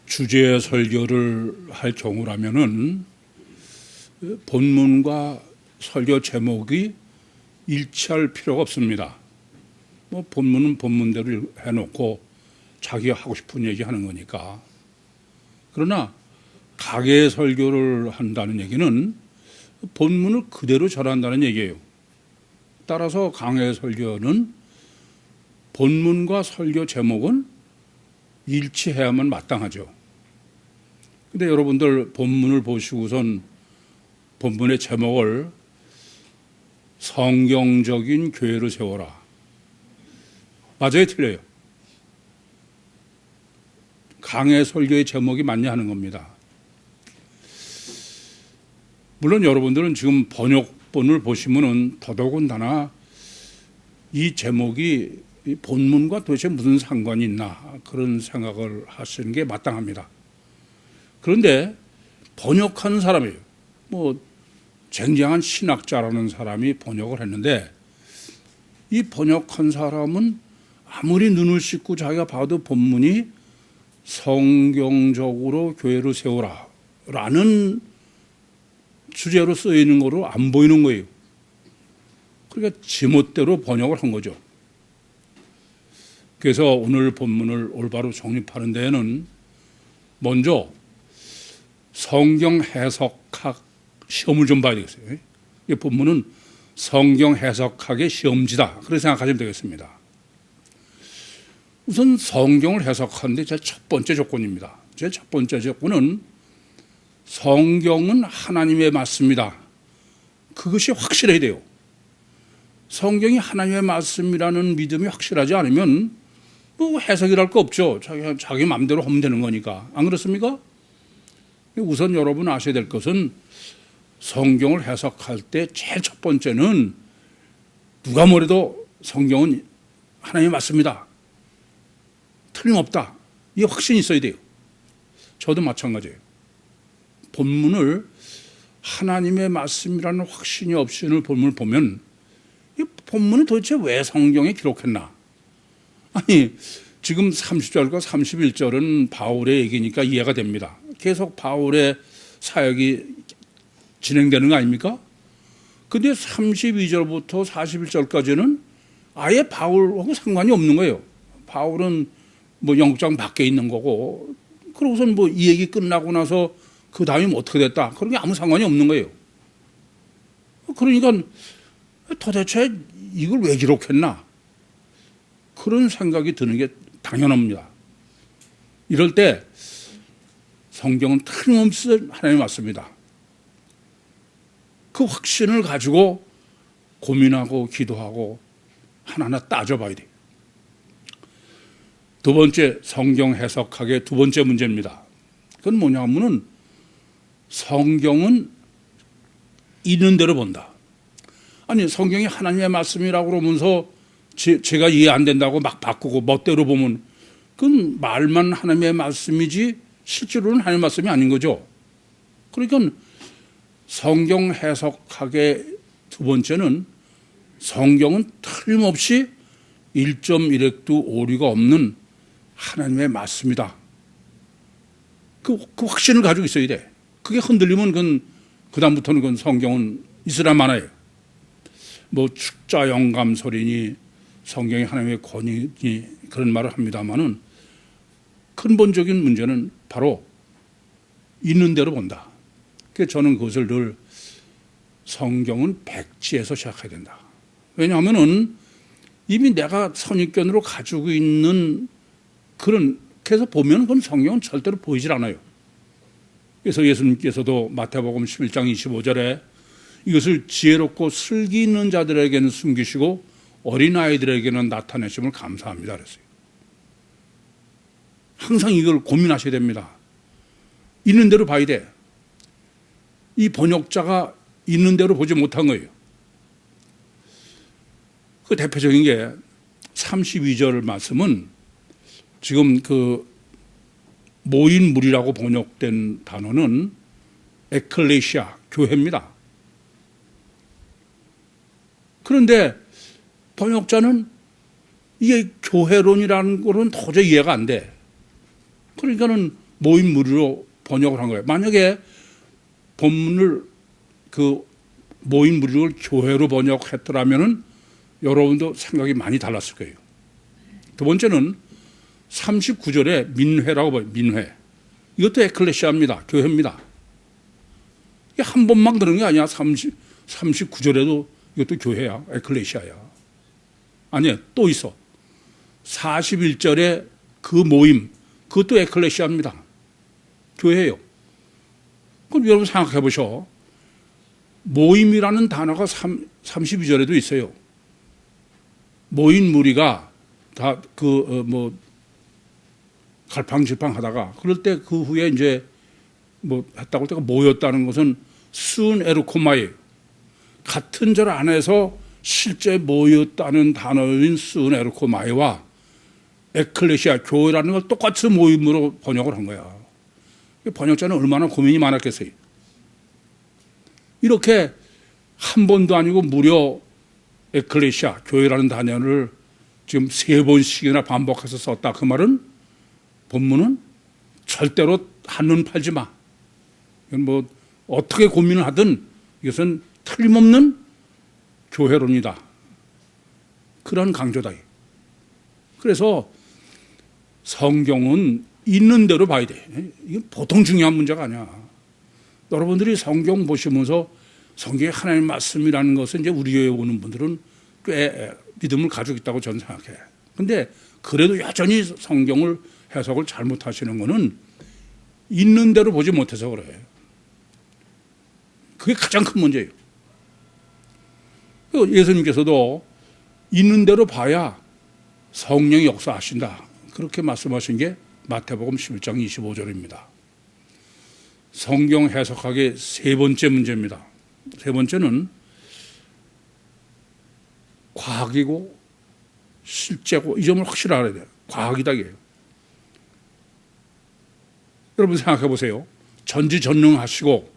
주제 설교를 할 경우라면은 본문과 설교 제목이 일치할 필요가 없습니다. 뭐 본문은 본문대로 해놓고 자기가 하고 싶은 얘기 하는 거니까. 그러나 가계 설교를 한다는 얘기는 본문을 그대로 전한다는 얘기예요. 따라서 강해 설교는 본문과 설교 제목은 일치해야만 마땅하죠. 근데 여러분들 본문을 보시고선 본문의 제목을 성경적인 교회를 세워라. 맞아요, 틀려요? 강해 설교의 제목이 맞냐 하는 겁니다. 물론 여러분들은 지금 번역본을 보시면은 더더군다나 이 제목이 본문과 도대체 무슨 상관이 있나 그런 생각을 하시는 게 마땅합니다. 그런데 번역하는 사람이에요. 뭐 쟁쟁한 신학자라는 사람이 번역을 했는데 이 번역한 사람은 아무리 눈을 씻고 자기가 봐도 본문이 성경적으로 교회를 세우라 라는 주제로 쓰이는 거로 안 보이는 거예요. 그러니까 지멋대로 번역을 한 거죠. 그래서 오늘 본문을 올바로 정립하는 데에는 먼저 성경 해석학 시험을 좀 봐야 되겠어요. 이 본문은 성경 해석학의 시험지다. 그렇게 생각하시면 되겠습니다. 우선 성경을 해석하는데 제 첫 번째 조건입니다. 제 첫 번째 조건은 성경은 하나님의 말씀이다. 그것이 확실해야 돼요. 성경이 하나님의 말씀이라는 믿음이 확실하지 않으면 뭐 해석이랄 거 없죠. 자기 마음대로 하면 되는 거니까. 안 그렇습니까? 우선 여러분 아셔야 될 것은 성경을 해석할 때 제일 첫 번째는 누가 뭐래도 성경은 하나님의 말씀이다. 틀림없다. 이 확신이 있어야 돼요. 저도 마찬가지예요. 본문을 하나님의 말씀이라는 확신이 없이는 본문을 보면 이 본문은 도대체 왜 성경에 기록했나? 아니 지금 30절과 31절은 바울의 얘기니까 이해가 됩니다. 계속 바울의 사역이 진행되는 거 아닙니까? 근데 32절부터 41절까지는 아예 바울하고 상관이 없는 거예요. 바울은 뭐 영장 밖에 있는 거고, 그러고선 뭐 이 얘기 끝나고 나서 그 다음에 뭐 어떻게 됐다. 그런 게 아무 상관이 없는 거예요. 그러니까 도대체 이걸 왜 기록했나? 그런 생각이 드는 게 당연합니다. 이럴 때 성경은 틀림없이 하나님의 말씀이다. 그 확신을 가지고 고민하고 기도하고 하나하나 따져봐야 돼요. 두 번째, 성경 해석학의 두 번째 문제입니다. 그건 뭐냐 하면은 성경은 있는 대로 본다. 아니 성경이 하나님의 말씀이라고 그러면서 제가 이해 안 된다고 막 바꾸고 멋대로 보면 그건 말만 하나님의 말씀이지 실제로는 하나님의 말씀이 아닌 거죠. 그러니까 성경 해석학의 두 번째는 성경은 틀림없이 1.1획도 오류가 없는 하나님의 말씀이다. 그 확신을 가지고 있어야 돼. 그게 흔들리면 그다음부터는 그건 성경은 있으라 마나요. 뭐 축자 영감설이니 성경이 하나님의 권위니 그런 말을 합니다만은 근본적인 문제는 바로 있는 대로 본다. 그래서 저는 그것을 늘 성경은 백지에서 시작해야 된다. 왜냐하면은 이미 내가 선입견으로 가지고 있는 그런, 그래서 보면 그건 성경은 절대로 보이질 않아요. 그래서 예수님께서도 마태복음 11장 25절에 이것을 지혜롭고 슬기 있는 자들에게는 숨기시고 어린아이들에게는 나타내심을 감사합니다 그랬어요. 항상 이걸 고민하셔야 됩니다. 있는 대로 봐야 돼. 이 번역자가 있는 대로 보지 못한 거예요. 그 대표적인 게 32절 말씀은 지금 그 모인 무리라고 번역된 단어는 에클레시아, 교회입니다. 그런데 번역자는 이게 교회론이라는 거는 도저히 이해가 안 돼. 그러니까는 모임 무리로 번역을 한 거예요. 만약에 본문을 그 모임 무리를 교회로 번역했더라면은 여러분도 생각이 많이 달랐을 거예요. 두 번째는 39절에 민회라고 봐요. 민회. 이것도 에클레시아입니다. 교회입니다. 이게 한 번만 그런 게 아니야. 39절에도 이것도 교회야. 에클레시아야. 아니야. 또 있어. 41절에 그 모임. 그것도 에클레시아입니다. 교회예요. 그럼 여러분 생각해 보셔. 모임이라는 단어가 32절에도 있어요. 모인 무리가 다 갈팡질팡 하다가 그럴 때 그 후에 이제 했다고 할 때가 모였다는 것은 순 에르코마예요. 같은 절 안에서 실제 모였다는 단어인 순 에르코마이와 에클레시아 교회라는 걸 똑같이 모임으로 번역을 한 거야. 번역자는 얼마나 고민이 많았겠어요. 이렇게 한 번도 아니고 무려 에클레시아 교회라는 단어를 지금 3번씩이나 반복해서 썼다. 그 말은 본문은 절대로 한눈 팔지 마. 이건 어떻게 고민을 하든 이것은 틀림없는 교회론이다. 그런 강조다. 그래서 성경은 있는 대로 봐야 돼. 이게 보통 중요한 문제가 아니야. 여러분들이 성경 보시면서 성경이 하나님의 말씀이라는 것은 이제 우리 교회에 오는 분들은 꽤 믿음을 가지고 있다고 저는 생각해. 근데 그래도 여전히 성경을 해석을 잘못하시는 것은 있는 대로 보지 못해서 그래. 그게 가장 큰 문제예요. 예수님께서도 있는 대로 봐야 성령이 역사하신다. 그렇게 말씀하신 게 마태복음 11장 25절입니다. 성경 해석학의 3번째 문제입니다. 3번째는 과학이고 실제고 이 점을 확실히 알아야 돼요. 과학이다 이게요. 여러분 생각해 보세요. 전지전능하시고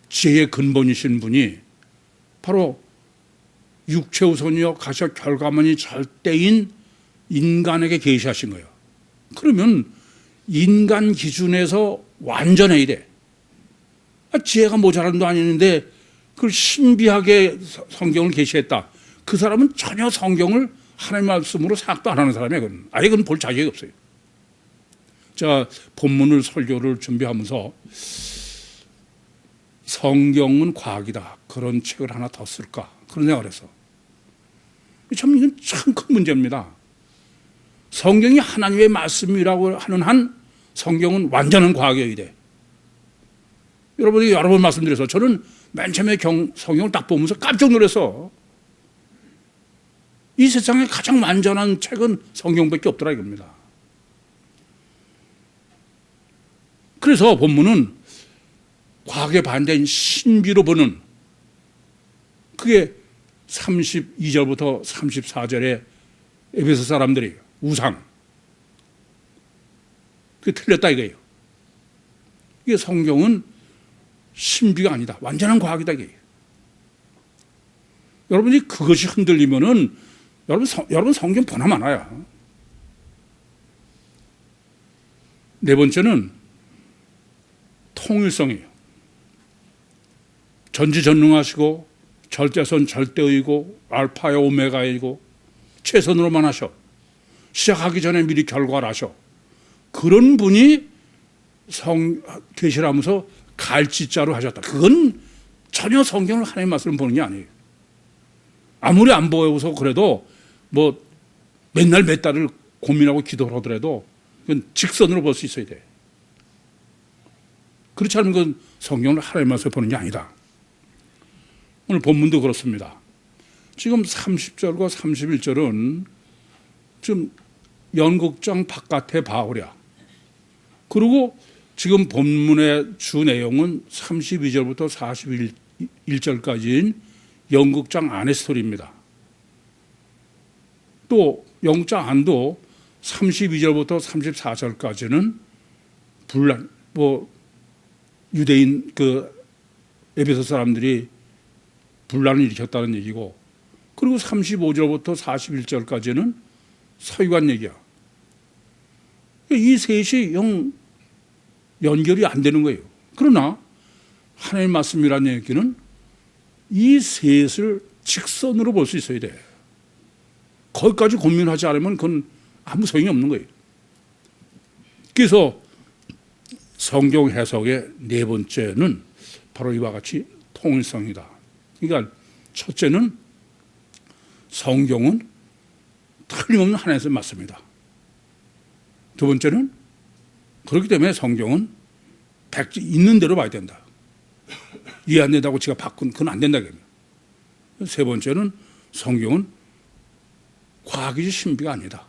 지혜의 근본이신 분이 바로 육체우선이요 가시와 결과만이 절대인 인간에게 계시하신 거예요. 그러면 인간 기준에서 완전해야 돼. 지혜가 모자란 도 아니는데 그걸 신비하게 성경을 계시했다. 그 사람은 전혀 성경을 하나님의 말씀으로 생각도 안 하는 사람이에요. 그건. 아예 그건 볼 자격이 없어요. 제가 본문을 설교를 준비하면서 성경은 과학이다. 그런 책을 하나 더 쓸까? 그런 생각을 했어. 참 이건 참 큰 문제입니다. 성경이 하나님의 말씀이라고 하는 한 성경은 완전한 과학이어야 돼. 여러분이 여러 번 말씀드려서 저는 맨 처음에 성경을 딱 보면서 깜짝 놀랐어. 이 세상에 가장 완전한 책은 성경밖에 없더라 이겁니다. 그래서 본문은 과학의 반대인 신비로 보는 그게 32절부터 34절에 에베소 사람들이 우상 그게 틀렸다 이거예요. 이게 성경은 신비가 아니다. 완전한 과학이다 이게. 여러분이 그것이 흔들리면은 여러분 성경 보나 마나야. 네 번째는 통일성이에요. 전지전능하시고 절대선 절대의고 알파야 오메가이고 최선으로만 하셔. 시작하기 전에 미리 결과를 하셔. 그런 분이 계시를 하면서 갈지자로 하셨다. 그건 전혀 성경을 하나님의 말씀을 보는 게 아니에요. 아무리 안 보여서 그래도 맨날 몇 달을 고민하고 기도를 하더라도 그건 직선으로 볼 수 있어야 돼. 그렇지 않으면 그건 성경을 하나님의 말씀을 보는 게 아니다. 오늘 본문도 그렇습니다. 지금 30절과 31절은 지금 연극장 바깥의 바울이야. 그리고 지금 본문의 주 내용은 32절부터 41절까지인 연극장 안의 스토리입니다. 또 연극장 안도 32절부터 34절까지는 분란, 유대인 에베소 사람들이 분란을 일으켰다는 얘기고, 그리고 35절부터 41절까지는 서기관 얘기야. 이 셋이 영 연결이 안 되는 거예요. 그러나 하나님의 말씀이라는 얘기는 이 셋을 직선으로 볼 수 있어야 돼. 거기까지 고민하지 않으면 그건 아무 소용이 없는 거예요. 그래서 성경 해석의 네 번째는 바로 이와 같이 통일성이다. 그러니까 첫째는 성경은 틀림없는 하나님의 맞습니다. 두 번째는 그렇기 때문에 성경은 있는 대로 봐야 된다. 이해 안 된다고 제가 바꾼 그건 안 된다. 세 번째는 성경은 과학이지 신비가 아니다.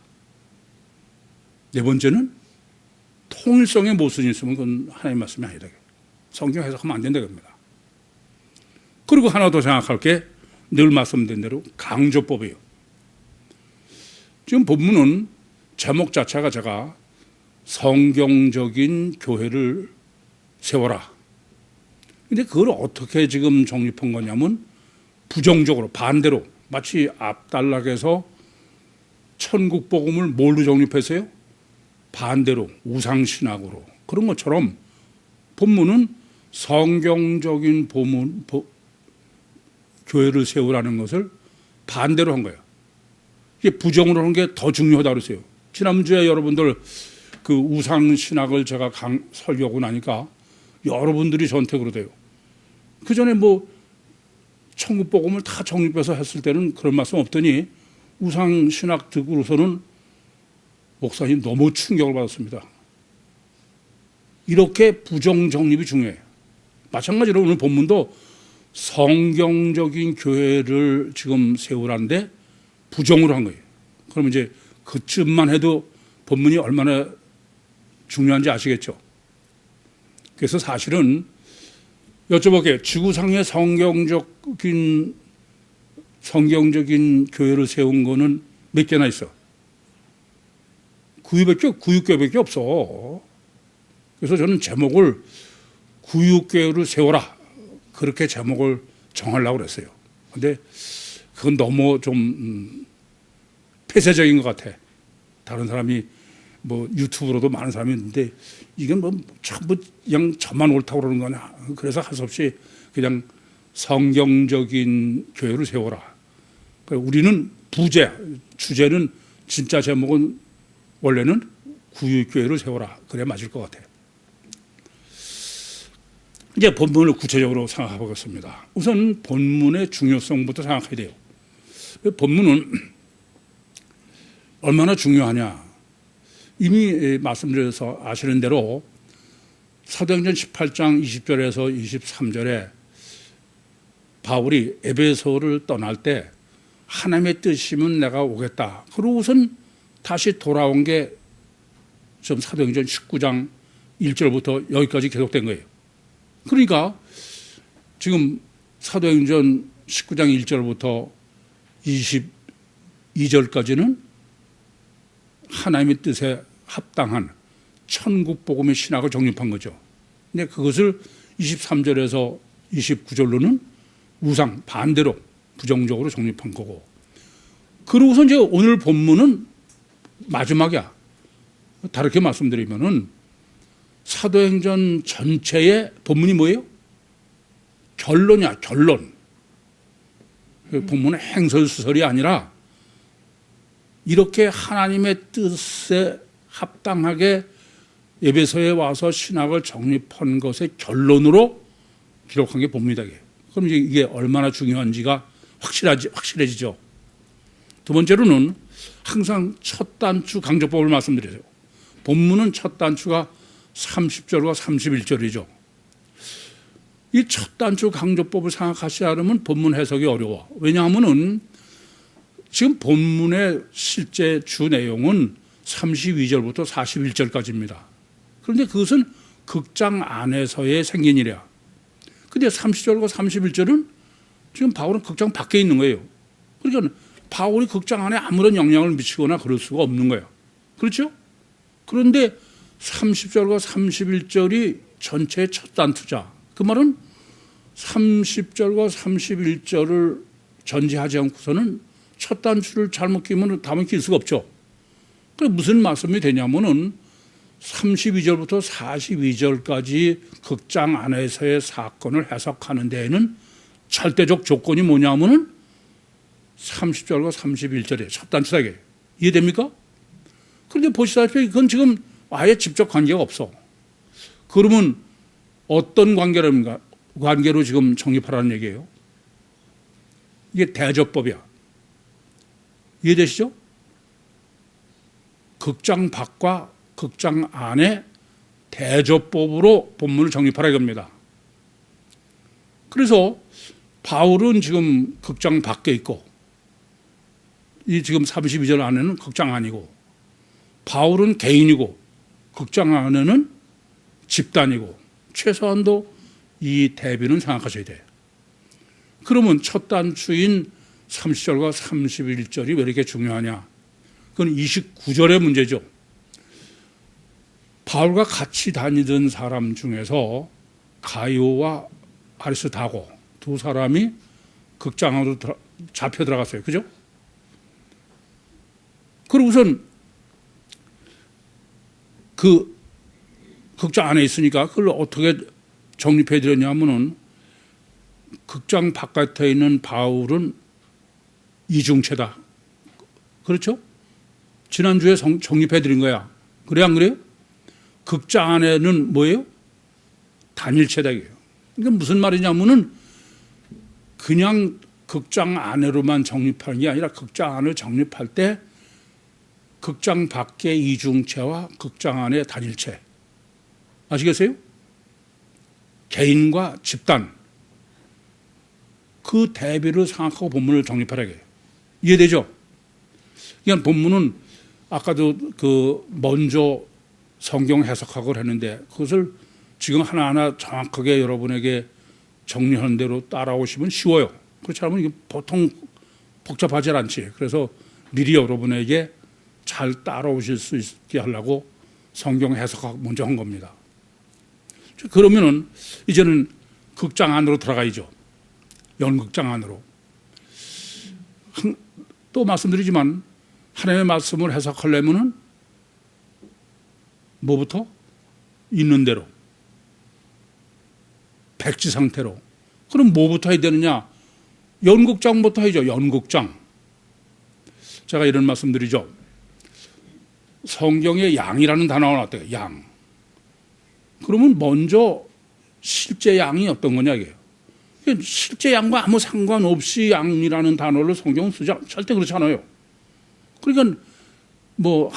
네 번째는 통일성의 모순이 있으면 그건 하나님 말씀이 아니다. 성경 해석하면 안 된다. 그리고 하나 더 생각할 게 늘 말씀드린 대로 강조법이에요. 지금 본문은 제목 자체가 제가 성경적인 교회를 세워라. 근데 그걸 어떻게 지금 정립한 거냐면 부정적으로 반대로 마치 앞단락에서 천국 복음을 뭘로 정립했어요? 반대로 우상신학으로. 그런 것처럼 본문은 성경적인 교회를 세우라는 것을 반대로 한 거예요. 이게 부정으로 하는 게 더 중요하다고 그랬어요. 지난주에 여러분들 그 우상신학을 제가 설교하고 나니까 여러분들이 저한테 그러대요. 그 전에 뭐 천국복음을 다 정립해서 했을 때는 그런 말씀 없더니 우상신학 듣고서는 목사님 너무 충격을 받았습니다. 이렇게 부정 정립이 중요해요. 마찬가지로 오늘 본문도 성경적인 교회를 지금 세우라는데 부정으로 한 거예요. 그러면 이제 그쯤만 해도 본문이 얼마나 중요한지 아시겠죠? 그래서 사실은 여쭤볼게요. 지구상에 성경적인 교회를 세운 거는 몇 개나 있어? 구육교회밖에 없어. 그래서 저는 제목을 구육교회를 세워라. 그렇게 제목을 정하려고 그랬어요. 근데 그건 너무 좀 폐쇄적인 것 같아. 다른 사람이 뭐 유튜브로도 많은 사람이 있는데 이게 뭐 전부 그냥 저만 옳다고 그러는 거냐. 그래서 할 수 없이 그냥 성경적인 교회를 세워라. 우리는 주제는 진짜 제목은 원래는 구육교회를 세워라. 그래야 맞을 것 같아요. 이제 본문을 구체적으로 생각해 보겠습니다. 우선 본문의 중요성부터 생각해야 돼요. 본문은 얼마나 중요하냐. 이미 말씀드려서 아시는 대로 사도행전 18장 20절에서 23절에 바울이 에베소를 떠날 때 하나님의 뜻이면 내가 오겠다. 그러고선 다시 돌아온 게 좀 사도행전 19장 1절부터 여기까지 계속된 거예요. 그러니까 지금 사도행전 19장 1절부터 22절까지는 하나님의 뜻에 합당한 천국복음의 신학을 정립한 거죠. 근데 그것을 23절에서 29절로는 우상 반대로 부정적으로 정립한 거고, 그러고서 이제 오늘 본문은 마지막이야. 다르게 말씀드리면은 사도행전 전체의 본문이 뭐예요? 결론이야, 결론. 본문은 행설수설이 아니라 이렇게 하나님의 뜻에 합당하게 에베소에 와서 신학을 정립한 것의 결론으로 기록한 게 본문이다. 그럼 이게 얼마나 중요한지가 확실해지죠. 두 번째로는 항상 첫 단추 강조법을 말씀드려요. 본문은 첫 단추가 30절과 31절이죠. 이 첫 단추 강조법을 생각하시지 않으면 본문 해석이 어려워. 왜냐하면은 지금 본문의 실제 주 내용은 32절부터 41절까지입니다. 그런데 그것은 극장 안에서의 생긴 일이야. 근데 30절과 31절은 지금 바울은 극장 밖에 있는 거예요. 그러니까 바울이 극장 안에 아무런 영향을 미치거나 그럴 수가 없는 거예요. 그렇죠? 그런데 30절과 31절이 전체의 첫 단추자. 그 말은 30절과 31절을 전제하지 않고서는 첫 단추를 잘못 끼면 다음에 낄 수가 없죠. 그래 무슨 말씀이 되냐면은 32절부터 42절까지 극장 안에서의 사건을 해석하는 데에는 절대적 조건이 뭐냐면은 30절과 31절이에요. 첫 단추다게. 이해됩니까? 그런데 보시다시피 그건 지금 아예 직접 관계가 없어. 그러면 어떤 관계로 지금 정립하라는 얘기예요? 이게 대접법이야. 이해되시죠? 극장 밖과 극장 안에 대접법으로 본문을 정립하라 이겁니다. 그래서 바울은 지금 극장 밖에 있고, 이 지금 32절 안에는 극장 안이고, 바울은 개인이고, 극장 안에는 집단이고, 최소한도 이 대비는 생각하셔야 돼요. 그러면 첫 단추인 30절과 31절이 왜 이렇게 중요하냐? 그건 29절의 문제죠. 바울과 같이 다니던 사람 중에서 가이오와 아리스다고 두 사람이 극장 안으로 잡혀 들어갔어요. 그죠? 그리고 우선 그 극장 안에 있으니까 그걸 어떻게 정립해 드렸냐면은 극장 바깥에 있는 바울은 이중체다. 그렇죠? 지난주에 정립해 드린 거야. 그래 안 그래요? 극장 안에는 뭐예요? 단일체다. 그러니까 무슨 말이냐면은 그냥 극장 안으로만 정립하는 게 아니라 극장 안을 정립할 때 극장 밖의 이중체와 극장 안의 단일체. 아시겠어요? 개인과 집단. 그 대비를 생각하고 본문을 정립하라게. 이해되죠? 그냥 본문은 아까도 먼저 성경 해석학을 했는데 그것을 지금 하나하나 정확하게 여러분에게 정리하는 대로 따라오시면 쉬워요. 그렇지 않으면 이게 보통 복잡하지 않지. 그래서 미리 여러분에게 잘 따라오실 수 있게 하려고 성경 해석학 먼저 한 겁니다. 그러면은 이제는 극장 안으로 들어가야죠. 연극장 안으로. 또 말씀드리지만 하나님의 말씀을 해석하려면은 뭐부터? 있는 대로. 백지 상태로. 그럼 뭐부터 해야 되느냐? 연극장부터 해야죠. 연극장. 제가 이런 말씀드리죠. 성경에 양이라는 단어가 나왔대요. 양. 그러면 먼저 실제 양이 어떤 거냐 이게요. 실제 양과 아무 상관없이 양이라는 단어를 성경은 쓰지 절대 그렇지 않아요. 그러니까 뭐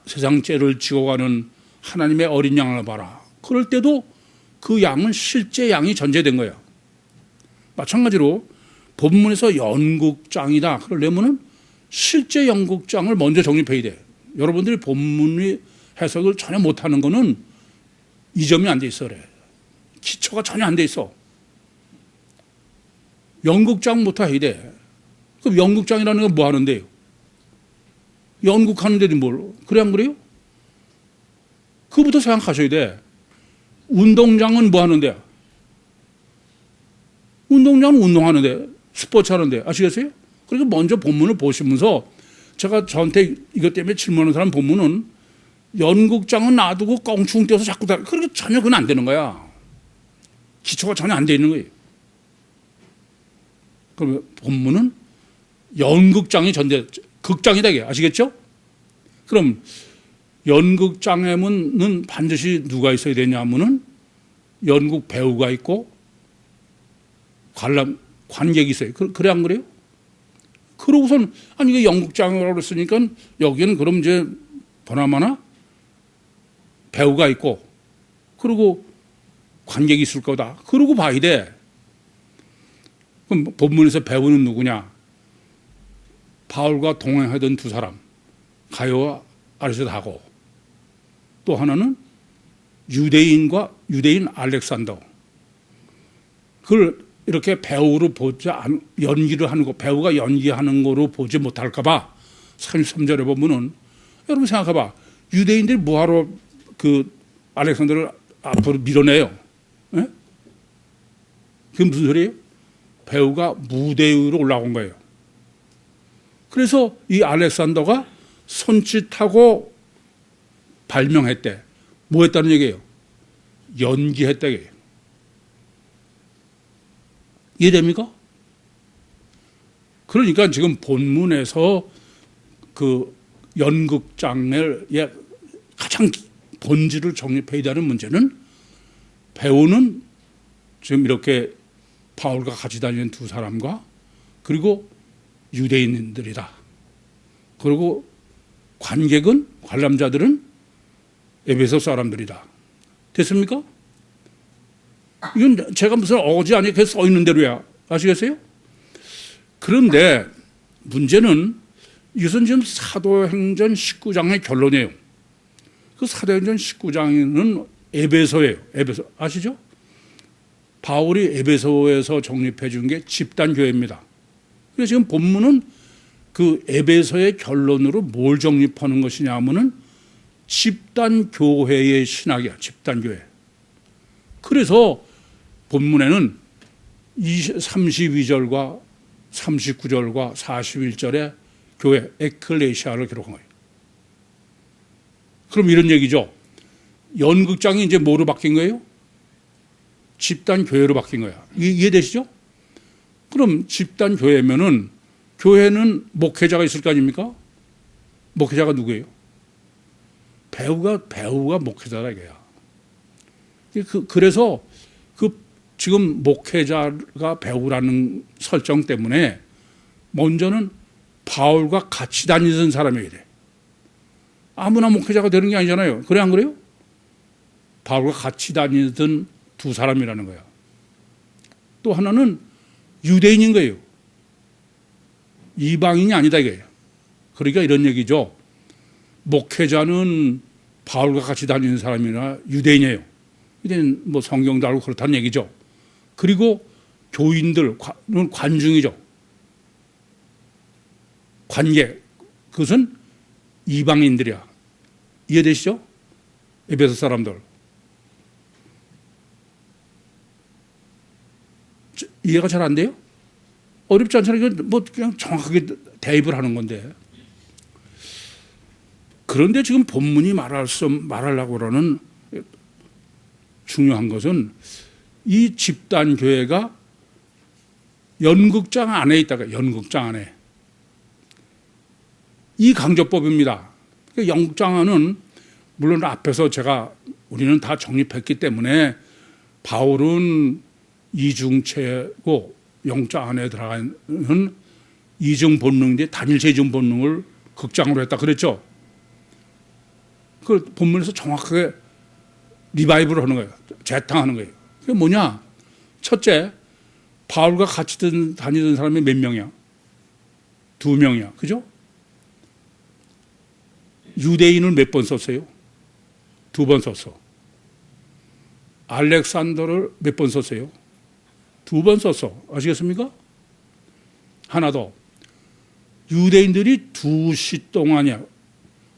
세상 죄를 지고 가는 하나님의 어린 양을 봐라. 그럴 때도 그 양은 실제 양이 전제된 거예요. 마찬가지로 본문에서 연극장이다. 그러려면은 실제 연극장을 먼저 정립해야 돼. 여러분들이 본문의 해석을 전혀 못하는 거는 이 점이 안 돼 있어 그래. 기초가 전혀 안 돼 있어. 연극장부터 해야 돼. 그럼 연극장이라는 건 뭐 하는데요? 연극하는데도 뭘? 그래 안 그래요? 그거부터 생각하셔야 돼. 운동장은 뭐 하는데? 운동장은 운동하는데, 스포츠 하는데. 아시겠어요? 그러니까 먼저 본문을 보시면서 제가 저한테 이것 때문에 질문하는 사람 보면은 연극장은 놔두고 껑충 뛰어서 자꾸 그렇게 전혀 그건 안 되는 거야. 기초가 전혀 안 돼 있는 거예요. 그러면 본문은 연극장이 극장이다 이게 아시겠죠? 그럼 연극장에는 반드시 누가 있어야 되냐면은 연극 배우가 있고 관객이 있어요. 그래 안 그래요? 그러고선 아니 이게 연극장이라고 그랬으니까 여기는 그럼 이제 보나마나 배우가 있고 그리고 관객이 있을 거다. 그러고 봐야 돼. 그럼 본문에서 배우는 누구냐? 바울과 동행하던 두 사람, 가요와 아리스다고. 또 하나는 유대인 알렉산더. 그걸 이렇게 배우로 연기를 하는 거, 배우가 연기하는 거로 보지 못할까봐 33절에 보면은 여러분 생각해봐. 유대인들이 뭐하러 알렉산더를 앞으로 밀어내요? 예? 그게 무슨 소리예요? 배우가 무대 위로 올라온 거예요. 그래서 이 알렉산더가 손짓하고 발명했대. 뭐 했다는 얘기예요? 연기했다 얘기예요. 이해됩니까? 그러니까 지금 본문에서 그 연극장의 가장 본질을 정립해야 되는 문제는 배우는 지금 이렇게 바울과 같이 다니는 두 사람과 그리고 유대인들이다. 그리고 관객은 관람자들은 에베소 사람들이다. 됐습니까? 이건 제가 무슨 어거지 안에 써 있는 대로야. 아시겠어요? 그런데 문제는 이것은 지금 사도행전 19장의 결론이에요. 그 사도행전 19장은 에베소예요. 에베소 아시죠? 바울이 에베소에서 정립해 준 게 집단교회입니다. 그래서 지금 본문은 그 에베소의 결론으로 뭘 정립하는 것이냐 하면은 집단교회의 신학이야. 집단교회. 그래서 본문에는 32절과 39절과 41절에 교회 에클레시아를 기록한 거예요. 그럼 이런 얘기죠. 연극장이 이제 뭐로 바뀐 거예요? 집단교회로 바뀐 거야. 이해되시죠? 그럼 집단교회면은 교회는 목회자가 있을 거 아닙니까? 목회자가 누구예요? 배우가 목회자라 이거야. 그래서 지금 목회자가 배우라는 설정 때문에 먼저는 바울과 같이 다니던 사람이어야 돼. 아무나 목회자가 되는 게 아니잖아요. 그래 안 그래요? 바울과 같이 다니던 두 사람이라는 거야. 또 하나는 유대인인 거예요. 이방인이 아니다 이거예요. 그러니까 이런 얘기죠. 목회자는 바울과 같이 다니는 사람이나 유대인이에요. 유대인 뭐 성경도 알고 그렇다는 얘기죠. 그리고 교인들은 관중이죠. 관객. 그것은 이방인들이야. 이해되시죠? 에베소 사람들. 이해가 잘 안 돼요? 어렵지 않잖아요. 이거 뭐 그냥 정확하게 대입을 하는 건데. 그런데 지금 본문이 말하려고 그러는 중요한 것은 이 집단교회가 연극장 안에 있다가 연극장 안에 이 강조법입니다. 연극장 안은 물론 앞에서 우리는 다 정립했기 때문에 바울은 이중체고 영장 안에 들어가는 이중 본능인데 단일체 이중 본능을 극장으로 했다 그랬죠. 그 본문에서 정확하게 리바이브를 하는 거예요. 재탕하는 거예요. 그게 뭐냐? 첫째, 바울과 같이 다니던 사람이 몇 명이야? 2명이야. 그죠? 유대인을 몇 번 썼어요? 2번 썼어. 알렉산더를 몇 번 썼어요? 2번 썼어. 아시겠습니까? 하나 더. 유대인들이 2시 동안이야.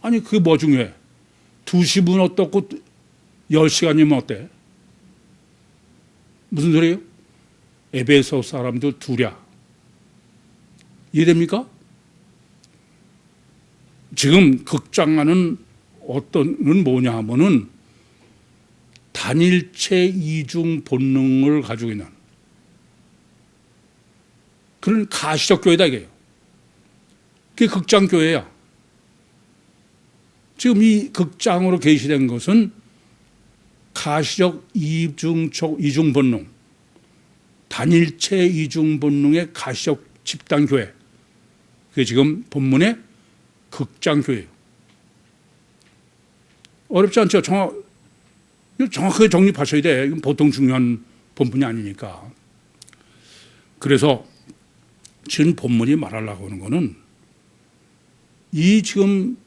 아니 그게 뭐 중요해? 2시면 어떻고 10시간이면 어때? 무슨 소리예요? 에베소 사람들 둘이야. 이해됩니까? 지금 극장하는 어떤은 뭐냐 하면은 단일체 이중 본능을 가지고 있는 그런 가시적 교회다 이게요. 그게 극장교회야. 지금 이 극장으로 계시된 것은 가시적 이중 본능, 단일체 이중 본능의 가시적 집단교회. 그게 지금 본문의 극장교회예요. 어렵지 않죠? 정확하게 정립하셔야 돼. 이건 보통 중요한 본문이 아니니까. 그래서 지금 본문이 말하려고 하는 거는 이 지금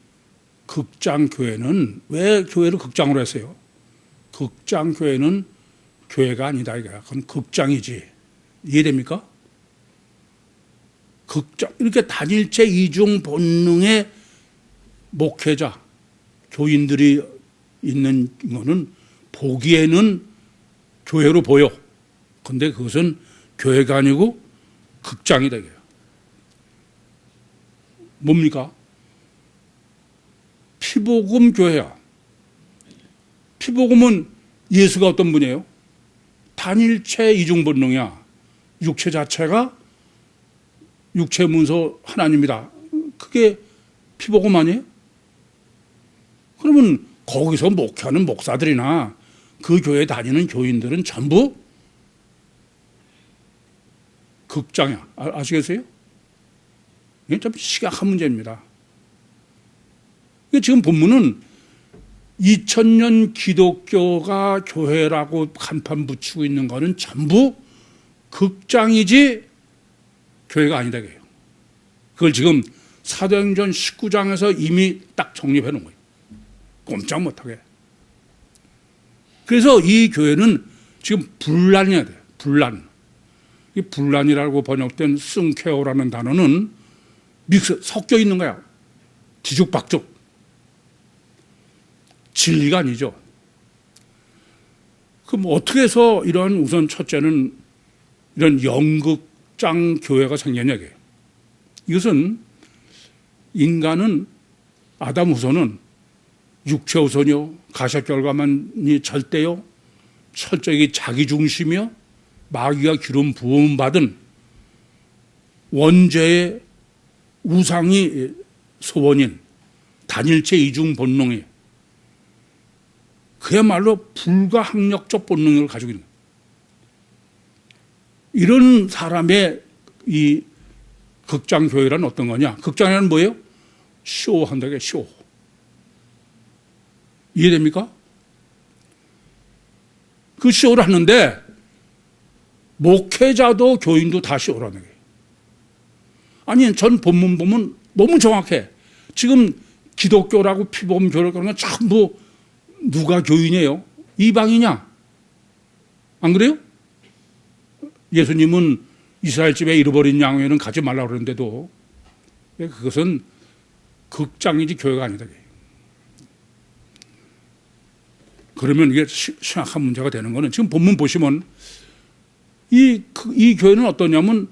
극장교회는 왜 교회를 극장으로 했어요? 극장교회는 교회가 아니다 이거야. 그건 극장이지. 이해됩니까? 극장, 이렇게 단일체 이중 본능의 목회자, 교인들이 있는 거는 보기에는 교회로 보여. 근데 그것은 교회가 아니고 극장이다 이거야. 뭡니까? 피복음 교회야. 피복음은 예수가 어떤 분이에요? 단일체 이중본능이야. 육체 자체가 육체 문서 하나님이다. 그게 피복음 아니에요? 그러면 거기서 목회하는 목사들이나 그 교회 다니는 교인들은 전부 극장이야. 아시겠어요? 이게 좀 심각한 문제입니다. 지금 본문은 2000년 기독교가 교회라고 간판 붙이고 있는 거는 전부 극장이지 교회가 아니다. 그걸 지금 사도행전 19장에서 이미 딱 정립해 놓은 거예요. 꼼짝 못하게. 그래서 이 교회는 지금 분란이어야 돼요. 분란. 이 분란이라고 번역된 승케오라는 단어는 섞여 있는 거야. 뒤죽박죽. 진리가 아니죠. 그럼 어떻게 해서 이런 우선 첫째는 이런 연극장 교회가 생겼냐. 이것은 인간은 아담 후손은 육체 후손이요, 가셔 결과만이 절대요, 철저히 자기중심이요, 마귀가 기름 부음 받은 원죄의 우상이 소원인 단일체 이중 본능이 그야말로 불가항력적 본능을 가지고 있는 거예요. 이런 사람의 이 극장교회란 어떤 거냐? 극장에는 뭐예요? 쇼한다게 쇼. 이해됩니까? 그 쇼를 하는데 목회자도 교인도 다 쇼를 하는 거예요. 아니, 전 본문 보면 너무 정확해. 지금 기독교라고 피복음 교회를 그러는 건 전부 누가 교인이에요? 이방이냐? 안 그래요? 예수님은 이스라엘 집에 잃어버린 양에는 가지 말라고 그러는데도 그것은 극장이지 교회가 아니다. 그러면 이게 심각한 문제가 되는 거는 지금 본문 보시면 이 교회는 어떠냐면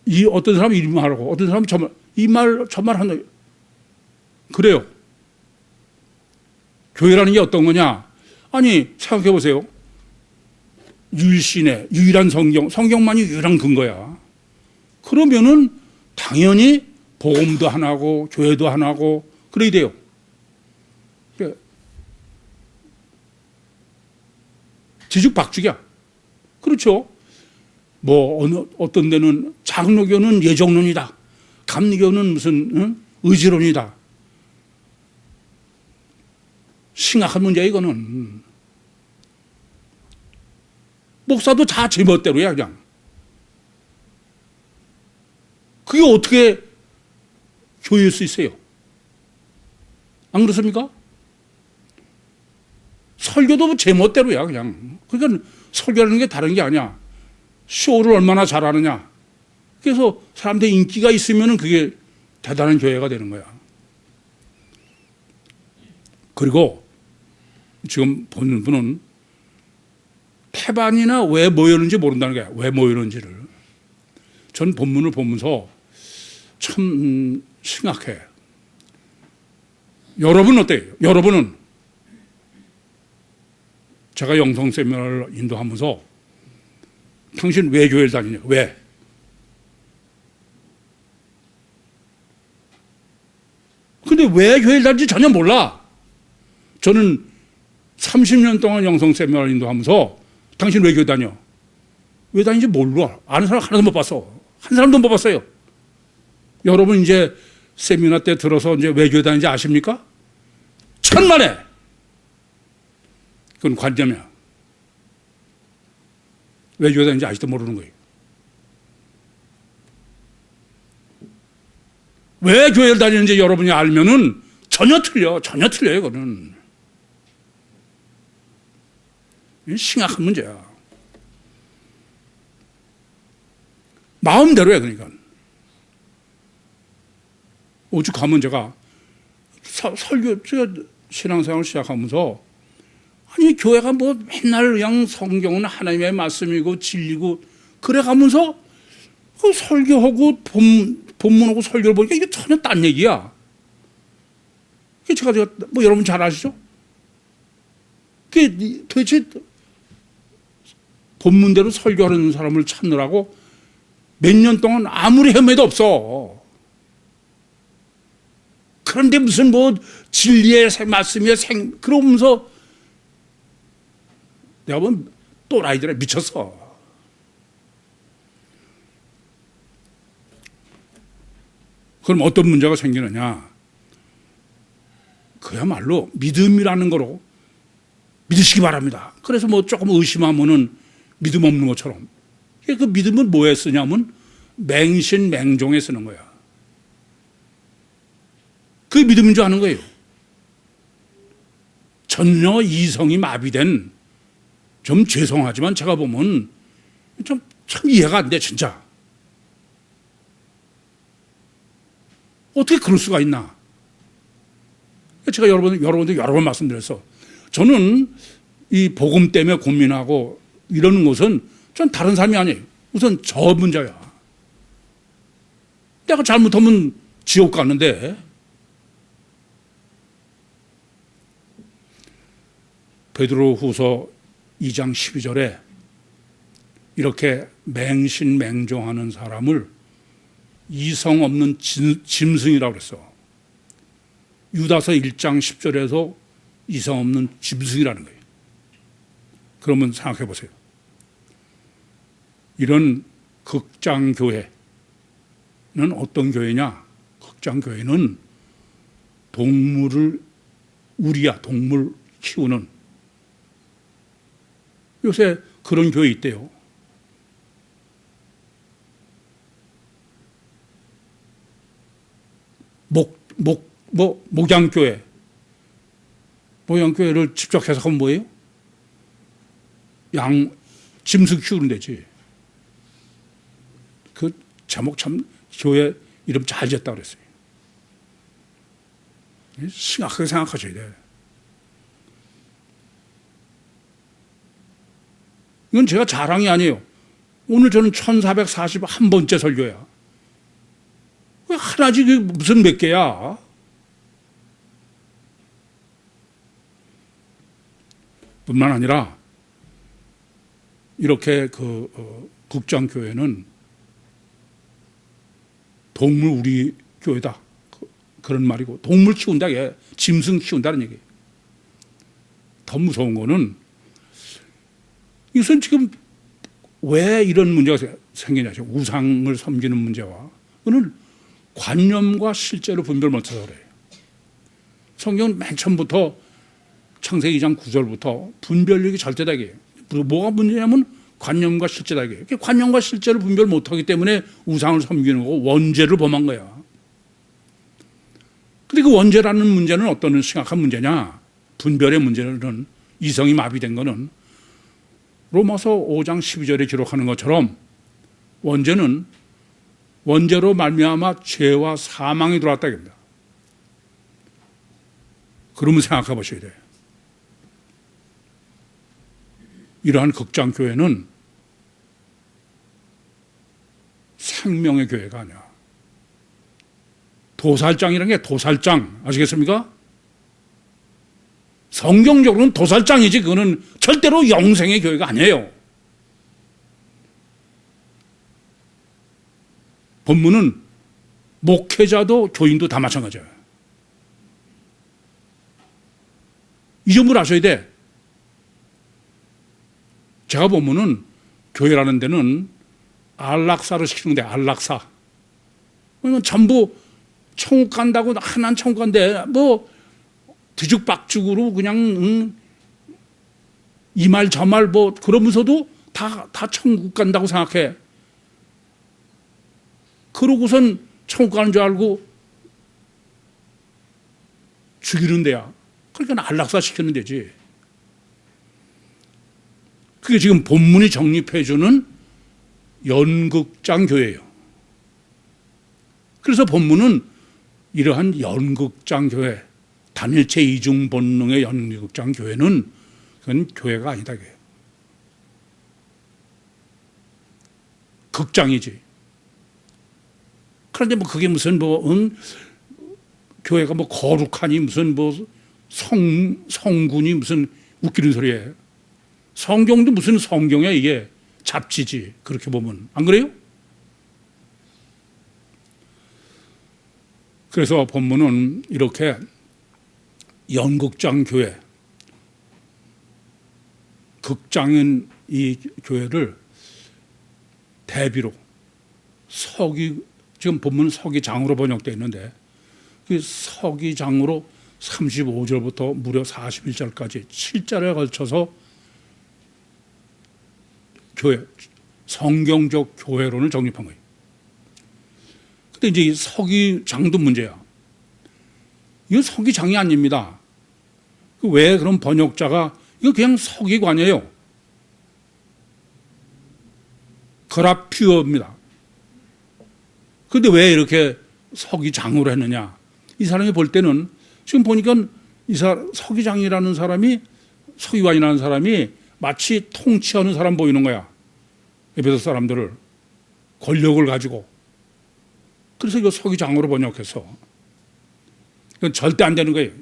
이 어떤 사람이 이 말하고 어떤 사람이 저 말 한다. 그래요. 교회라는 게 어떤 거냐? 아니, 생각해 보세요. 유일신의 유일한 성경만이 유일한 근거야. 그러면은 당연히 복음도 하나고 교회도 하나고 그래야 돼요. 뒤죽박죽이야. 그렇죠. 뭐 어떤 데는 장로교는 예정론이다. 감리교는 무슨 의지론이다. 심각한 문제야 이거는. 목사도 다 제멋대로야 그냥. 그게 어떻게 교회일 수 있어요? 안 그렇습니까? 설교도 제멋대로야 그냥. 그러니까 설교하는 게 다른 게 아니야. 쇼를 얼마나 잘하느냐. 그래서 사람들 인기가 있으면 그게 대단한 교회가 되는 거야. 그리고 지금 보는 분은 태반이나 왜 모였는지 모른다는 거야. 왜 모였는지를. 전 본문을 보면서 참 심각해. 여러분은 어때요? 여러분은 제가 영성 세미나를 인도하면서 당신 왜 교회를 다니냐? 왜? 근데 왜 교회를 다니는지 전혀 몰라. 저는 30년 동안 영성 세미나를 인도하면서 당신 왜 교회 다녀? 왜 다니는지 몰라. 아는 사람 하나도 못 봤어. 한 사람도 못 봤어요. 여러분 이제 세미나 때 들어서 이제 왜 교회 다니는지 아십니까? 천만에! 그건 관념이야. 왜 교회 다니는지 아직도 모르는 거예요. 왜 교회를 다니는지 여러분이 알면은 전혀 틀려요, 이거는. 심각한 문제야. 마음대로 해, 그러니까. 오죽하면 제가 제가 신앙생활을 시작하면서 아니, 교회가 뭐 맨날 그냥 성경은 하나님의 말씀이고 진리고 그래 가면서 그 설교하고 본문하고 설교를 보니까 이게 전혀 딴 얘기야. 제가 뭐 여러분 잘 아시죠? 그게 도대체 본문대로 설교하는 사람을 찾느라고 몇 년 동안 아무리 헤매도 없어. 그런데 무슨 뭐 진리의 말씀이야 그러면서 내가 보면 또라이들에 미쳤어. 그럼 어떤 문제가 생기느냐? 그야말로 믿음이라는 거로 믿으시기 바랍니다. 그래서 뭐 조금 의심하면은 믿음 없는 것처럼. 그 믿음은 뭐에 쓰냐면 맹신맹종에 쓰는 거야. 그게 믿음인 줄 아는 거예요. 전혀 이성이 마비된, 좀 죄송하지만 제가 보면 참 이해가 안 돼, 진짜. 어떻게 그럴 수가 있나? 제가 여러분들 여러 번 말씀드렸어. 저는 이 복음 때문에 고민하고 이러는 것은 전 다른 사람이 아니에요. 우선 저 문제야. 내가 잘못하면 지옥 가는데. 베드로후서 2장 12절에 이렇게 맹신맹종하는 사람을 이성 없는 짐승이라고 그랬어. 유다서 1장 10절에서 이성 없는 짐승이라는 거예요. 그러면 생각해 보세요. 이런 극장교회는 어떤 교회냐? 극장교회는 동물을 동물 키우는, 요새 그런 교회 있대요. 목양교회. 목양교회를 직접 해석하면 뭐예요? 짐승 키우는 데지. 그 제목 참 교회 이름 잘 지었다 그랬어요. 심각하게 생각하셔야 돼. 이건 제가 자랑이 아니에요. 오늘 저는 1441번째 설교야. 왜 하나지 무슨 몇 개야? 뿐만 아니라 이렇게 국장교회는 동물 우리 교회다. 그런 말이고, 동물 키운다, 짐승 키운다는 얘기예요. 더 무서운 거는 이것은 지금 왜 이런 문제가 생기냐. 우상을 섬기는 문제와 그는 관념과 실제로 분별 못해서 그래요. 성경은 맨 처음부터 창세기 2장 9절부터 분별력이 절대다기예요. 뭐가 문제냐면 관념과 실제다기예요. 관념과 실제를 분별 못하기 때문에 우상을 섬기는 거고 원죄를 범한 거야. 근데 그 원죄라는 문제는 어떤 심각한 문제냐? 분별의 문제는, 이성이 마비된 거는 로마서 5장 12절에 기록하는 것처럼 원죄로 말미암아 죄와 사망이 들어왔다 합니다. 그러면 생각해 보셔야 돼요. 이러한 극장교회는 생명의 교회가 아니야. 도살장이라는 게 도살장, 아시겠습니까? 성경적으로는 도살장이지 그거는 절대로 영생의 교회가 아니에요. 본문은 목회자도 교인도 다 마찬가지예요. 이 점을 아셔야 돼. 제가 보면은 교회라는 데는 안락사를 시키는데, 안락사. 그러면 전부 천국 간다고, 난 천국 간대, 뭐 뒤죽박죽으로 그냥 이 말 저 말 뭐 그러면서도 다 천국 간다고 생각해. 그러고선 천국 가는 줄 알고 죽이는 데야. 그러니까 안락사 시키는 데지. 그게 지금 본문이 정립해주는 연극장 교회예요. 그래서 본문은 이러한 연극장 교회, 단일체 이중 본능의 연극장 교회는 그건 교회가 아니다. 극장이지. 그런데 뭐 그게 무슨 교회가 뭐 거룩하니 무슨 뭐 성군이 무슨 웃기는 소리예요. 성경도 무슨 성경이야, 이게. 잡지지. 그렇게 보면. 안 그래요? 그래서 본문은 이렇게 연극장 교회, 극장인 이 교회를 대비로 지금 본문은 서기장으로 번역되어 있는데 그 서기장으로 35절부터 무려 41절까지 7절에 걸쳐서 교회, 성경적 교회론을 정립한 거예요. 근데 이제 이 서기장도 문제야. 이거 서기장이 아닙니다. 왜 그런 번역자가 이거 그냥 서기관이에요. 그라피어입니다. 근데 왜 이렇게 서기장으로 했느냐? 이 사람이 볼 때는 지금 보니까 서기장이라는 사람이, 서기관이라는 사람이 마치 통치하는 사람 보이는 거야. 에베소 사람들을. 권력을 가지고. 그래서 이거 서기장으로 번역해서. 이건 절대 안 되는 거예요.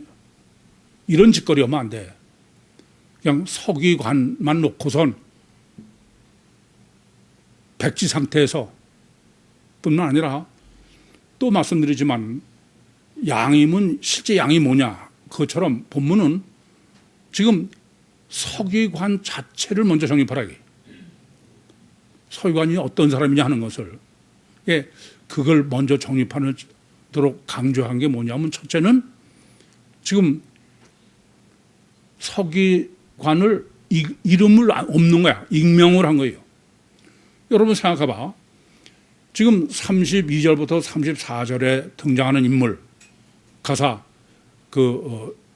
이런 짓거리 하면 안 돼. 그냥 서기관만 놓고선 백지 상태에서 뿐만 아니라 또 말씀드리지만 양임은 실제 양이 뭐냐. 그것처럼 본문은 지금 서기관 자체를 먼저 정립하라. 서기관이 어떤 사람이냐 하는 것을. 예, 그걸 먼저 정립하도록 강조한 게 뭐냐면 첫째는 지금 서기관을 이름을 없는 거야. 익명을 한 거예요. 여러분 생각해봐. 지금 32절부터 34절에 등장하는 인물, 가사,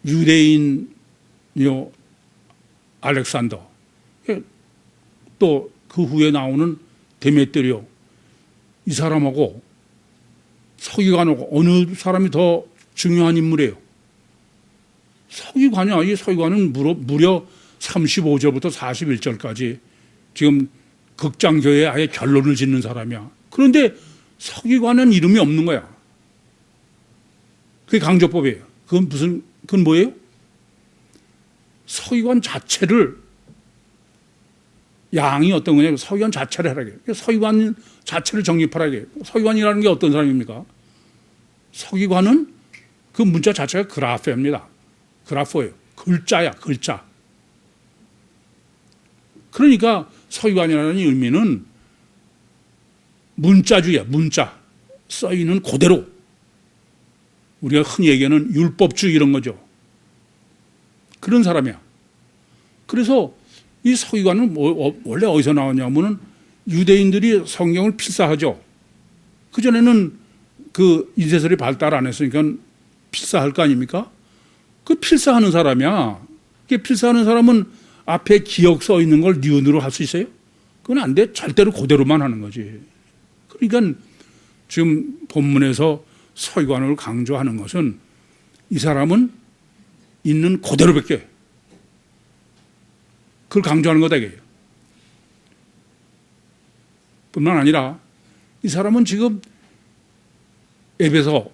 유대인요 알렉산더, 또 그 후에 나오는 데메트리오, 이 사람하고 서기관하고 어느 사람이 더 중요한 인물이에요? 서기관이야. 이 서기관은 무려 35절부터 41절까지 지금 극장교회에 아예 결론을 짓는 사람이야. 그런데 서기관은 이름이 없는 거야. 그게 강조법이에요. 그건 뭐예요? 서기관 자체를, 양이 어떤 거냐? 서기관 자체를 하라게. 서기관 자체를 정립하라게. 서기관이라는 게 어떤 사람입니까? 서기관은 그 문자 자체가 그라페입니다. 그라포예요. 글자야, 글자. 그러니까 서기관이라는 의미는 문자주의야, 문자. 써 있는 그대로. 우리가 흔히 얘기하는 율법주의 이런 거죠. 그런 사람이야. 그래서 이 서기관은 원래 어디서 나왔냐면은 유대인들이 성경을 필사하죠. 그전에는 그 인쇄설이 발달 안 했으니까 필사할 거 아닙니까? 그 필사하는 사람이야. 그 필사하는 사람은 앞에 기억 써 있는 걸 니은으로 할 수 있어요? 그건 안 돼. 절대로 그대로만 하는 거지. 그러니까 지금 본문에서 서기관을 강조하는 것은 이 사람은 있는 그대로밖에, 그걸 강조하는 거다 이게요. 뿐만 아니라 이 사람은 지금 에베소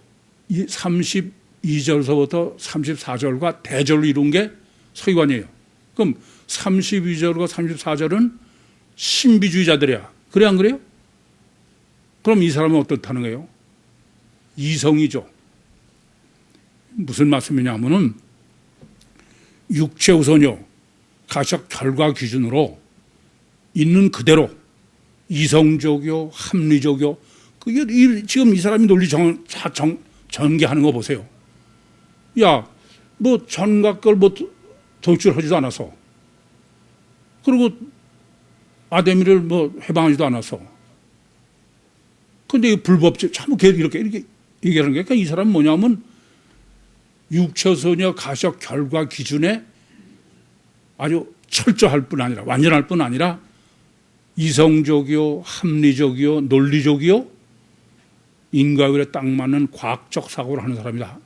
32절서부터 34절과 대절로 이룬 게 서기관이에요. 그럼 32절과 34절은 신비주의자들이야. 그래 안 그래요? 그럼 이 사람은 어떻다는 거예요? 이성이죠. 무슨 말씀이냐면은 육체 우선요, 가시적 결과 기준으로 있는 그대로 이성적이요, 합리적이요. 그게 지금 이 사람이 논리 전개하는 거 보세요. 야, 뭐 전각걸 뭐 도출하지도 않아서, 그리고 아데미를 뭐 해방하지도 않아서. 근데 이 불법적, 참 이렇게 얘기하는 게, 그러니까 이 사람은 뭐냐면 육체선여 가시적 결과 기준에 아주 철저할 뿐 아니라, 완전할 뿐 아니라 이성적이요, 합리적이요, 논리적이요, 인과율에 딱 맞는 과학적 사고를 하는 사람이다.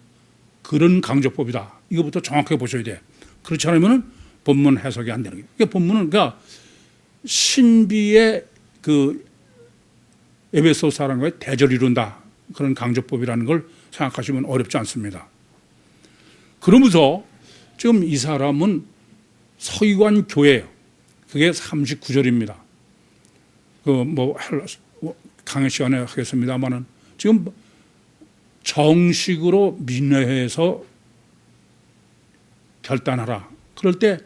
그런 강조법이다. 이거부터 정확하게 보셔야 돼. 그렇지 않으면 본문 해석이 안 되는 거예요. 그러니까 본문은 그러니까 신비의 그 에베소 사람과의 대절을 이룬다. 그런 강조법이라는 걸 생각하시면 어렵지 않습니다. 그러면서 지금 이 사람은 서기관 교회예요. 그게 39절입니다. 강의 시간에 하겠습니다만은 지금 정식으로 민회에서 결단하라. 그럴 때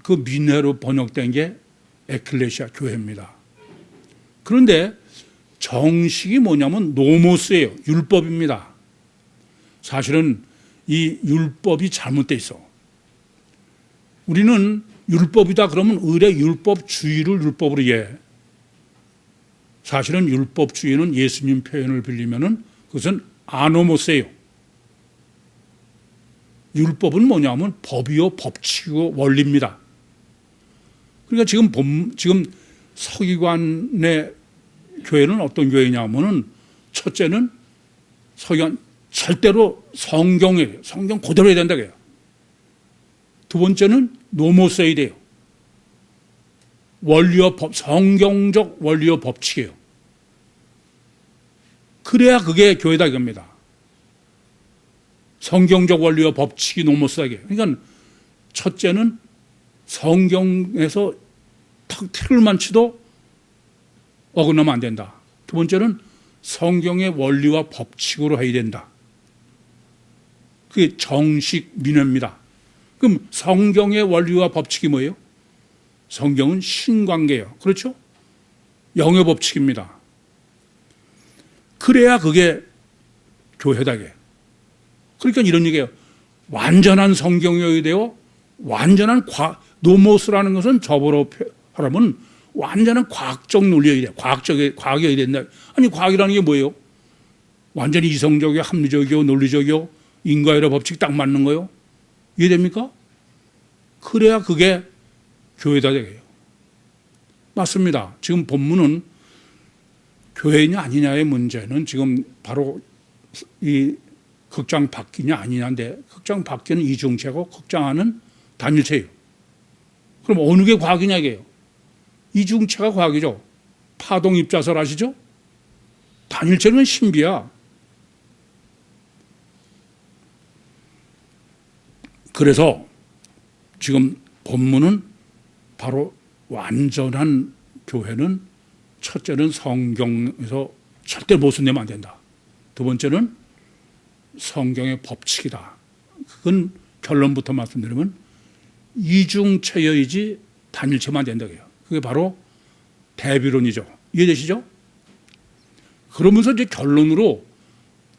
그 민회로 번역된 게 에클레시아 교회입니다. 그런데 정식이 뭐냐면 노모스예요. 율법입니다. 사실은 이 율법이 잘못돼 있어. 우리는 율법이다 그러면 의례 율법주의를 율법으로 이해해. 사실은 율법주의는 예수님 표현을 빌리면은 그것은 아노모스예요. 율법은 뭐냐면 법이요 법칙이고 원리입니다. 그러니까 지금 서기관의 교회는 어떤 교회냐면은 첫째는 서기관 절대로 성경 그대로 해야 된다고 해요. 두 번째는 노모스에 돼요. 원리와 법, 성경적 원리와 법칙이에요. 그래야 그게 교회다 이겁니다. 성경적 원리와 법칙이 노모스하게. 그러니까 첫째는 성경에서 틀을만 치도 어긋나면 안 된다. 두 번째는 성경의 원리와 법칙으로 해야 된다. 그게 정식 민회입니다. 그럼 성경의 원리와 법칙이 뭐예요? 성경은 신관계예요. 그렇죠? 영의 법칙입니다. 그래야 그게 교회다. 그러니까 이런 얘기예요. 완전한 성경이어야 돼요. 완전한 노모스라는 것은 저보로 하라면 완전한 과학적 논리여야 돼요. 과학이어야 된다. 아니 과학이라는 게 뭐예요? 완전히 이성적이요, 합리적이요, 논리적이요, 인과율의 법칙 딱 맞는 거요. 이해됩니까? 그래야 그게 교회다 되게요. 맞습니다. 지금 본문은 교회냐 아니냐의 문제는 지금 바로 이 극장 바뀌냐 아니냐인데 극장 바뀌는 이중체고 극장하는 단일체예요. 그럼 어느 게 과학이냐 이게요. 이중체가 과학이죠. 파동 입자설 아시죠? 단일체는 신비야. 그래서 지금 본문은 바로 완전한 교회는 첫째는 성경에서 절대 모순되면 안 된다. 두 번째는 성경의 법칙이다. 그건 결론부터 말씀드리면 이중체여이지 단일체만 안 된다고요. 그게 바로 대비론이죠. 이해되시죠? 그러면서 이제 결론으로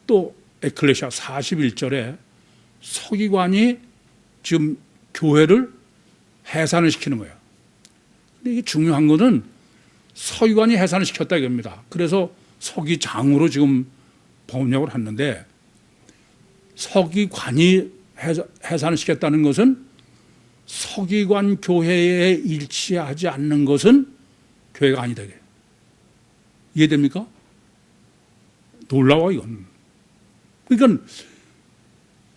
또 에클레시아 41절에 서기관이 지금 교회를 해산을 시키는 거예요. 근데 이게 중요한 것은 서기관이 해산을 시켰다 이겁니다. 그래서 서기장으로 지금 번역을 했는데 서기관이 해산을 시켰다는 것은 서기관 교회에 일치하지 않는 것은 교회가 아니다. 이해됩니까? 놀라워 이건. 그러니까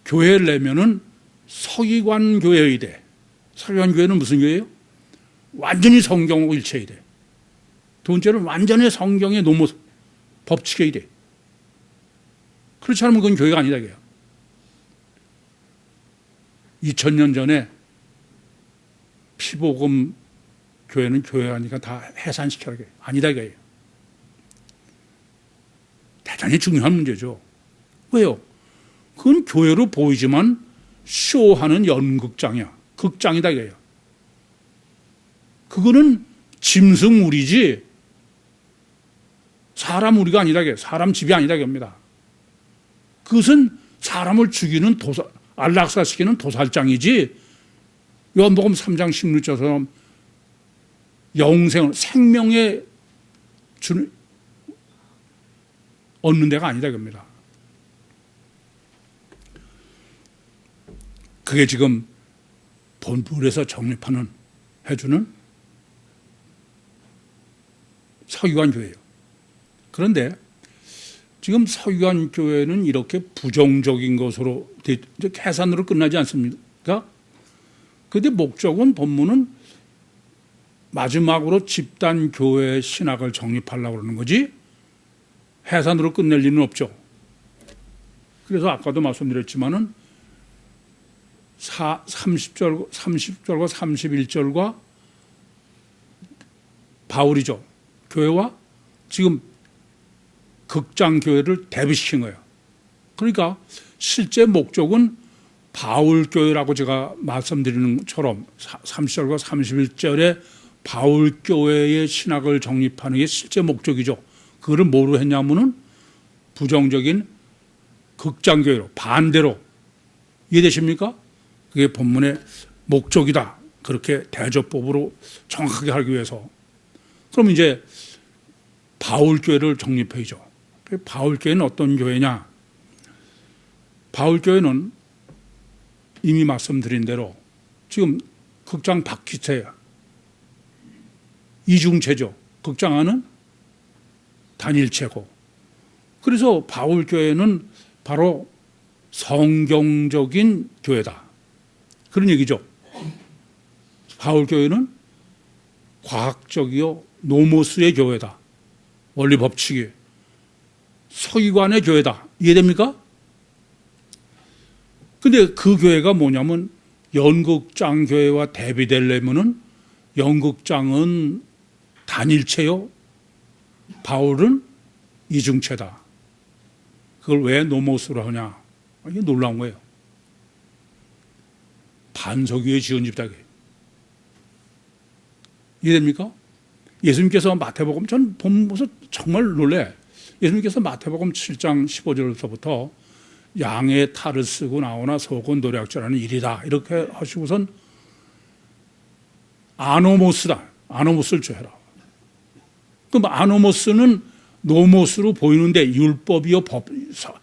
교회를 내면은 서기관 교회여야 돼. 서기관 교회는 무슨 교회예요? 완전히 성경하고 일치해야 돼. 두 번째는 완전히 성경의 노모 법칙이어야 돼. 그렇지 않으면 그건 교회가 아니다. 2000년 전에 피복음 교회는 교회하니까 다 해산시켜라. 아니다 이거예요. 대단히 중요한 문제죠. 왜요? 그건 교회로 보이지만 쇼하는 연극장이야. 극장이다 이거예요. 그거는 짐승물이지 사람 우리가 아니다 이거예요. 사람 집이 아니다 이겁니다. 그것은 사람을 죽이는 안락사시키는 도살장이지 요한복음 3장 16절처럼 영생을 생명에 주는 얻는 데가 아니다 이겁니다. 그게 지금 본부에서 정립하는 해주는 서기관 교회예요. 그런데 지금 서기관 교회는 이렇게 부정적인 것으로 해산으로 끝나지 않습니까? 그런데 목적은 본문은 마지막으로 집단 교회 신학을 정립하려고 그러는 거지 해산으로 끝낼 리는 없죠. 그래서 아까도 말씀드렸지만은 30절과 31절과 바울이죠. 교회와 지금 극장교회를 대비시킨 거예요. 그러니까 실제 목적은 바울교회라고 제가 말씀드리는 것처럼 30절과 31절에 바울교회의 신학을 정립하는 게 실제 목적이죠. 그거를 뭐로 했냐면은 부정적인 극장교회로, 반대로. 이해되십니까? 그게 본문의 목적이다. 그렇게 대조법으로 정확하게 하기 위해서. 그럼 이제 바울교회를 정립해야죠. 바울교회는 어떤 교회냐? 바울교회는 이미 말씀드린 대로 지금 극장 바퀴체야. 이중체죠. 극장 안은 단일체고. 그래서 바울교회는 바로 성경적인 교회다. 그런 얘기죠. 바울교회는 과학적이요 노모스의 교회다. 원리 법칙이. 서기관의 교회다. 이해됩니까? 근데 그 교회가 뭐냐면 연극장 교회와 대비되려면은 연극장은 단일체요. 바울은 이중체다. 그걸 왜 노모스로 하냐? 이게 놀라운 거예요. 반석 위에 지은 집이다. 이해됩니까? 예수님께서 마태복음, 전 보면서 정말 놀래. 예수님께서 마태복음 7장 15절부터 양의 탈을 쓰고 나오나 속은 노략질하는 일이다. 이렇게 하시고선 아노모스다. 아노모스를 줘라. 그럼 아노모스는 노모스로 보이는데 율법이요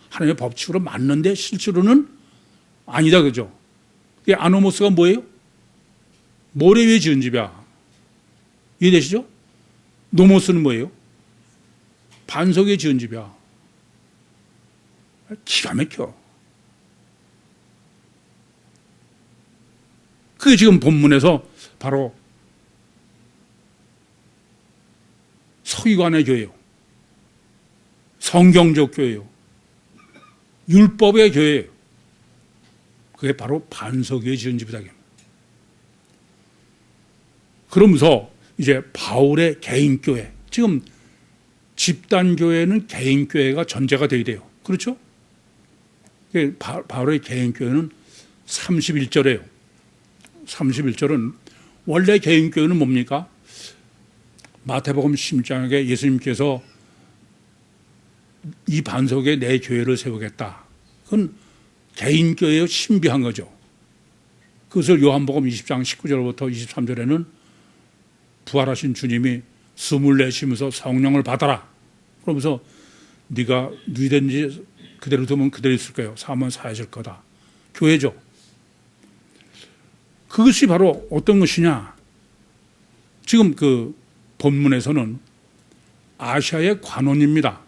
하나님의 법칙으로 맞는데 실제로는 아니다. 그죠? 이 아노모스가 뭐예요? 모래 위에 지은 집이야. 이해되시죠? 노모스는 뭐예요? 반석 위에 지은 집이야. 기가 막혀. 그게 지금 본문에서 바로 서기관의 교회요. 성경적 교회요. 율법의 교회예요. 그게 바로 반석 위에 지은 집이다. 그러면서 이제 바울의 개인교회. 지금 집단교회는 개인교회가 전제가 돼야 돼요. 그렇죠? 바울의 개인교회는 31절이에요. 31절은 원래 개인교회는 뭡니까? 마태복음 10장에 예수님께서 이 반석에 내 교회를 세우겠다. 그건 개인교회의 신비한 거죠. 그것을 요한복음 20장 19절부터 23절에는 부활하신 주님이 숨을 내쉬면서 성령을 받아라. 그러면서 네가 누이든지 그대로 두면 그대로 있을 거예요. 사면 사해질 거다. 교회죠. 그것이 바로 어떤 것이냐. 지금 그 본문에서는 아시아의 관원입니다.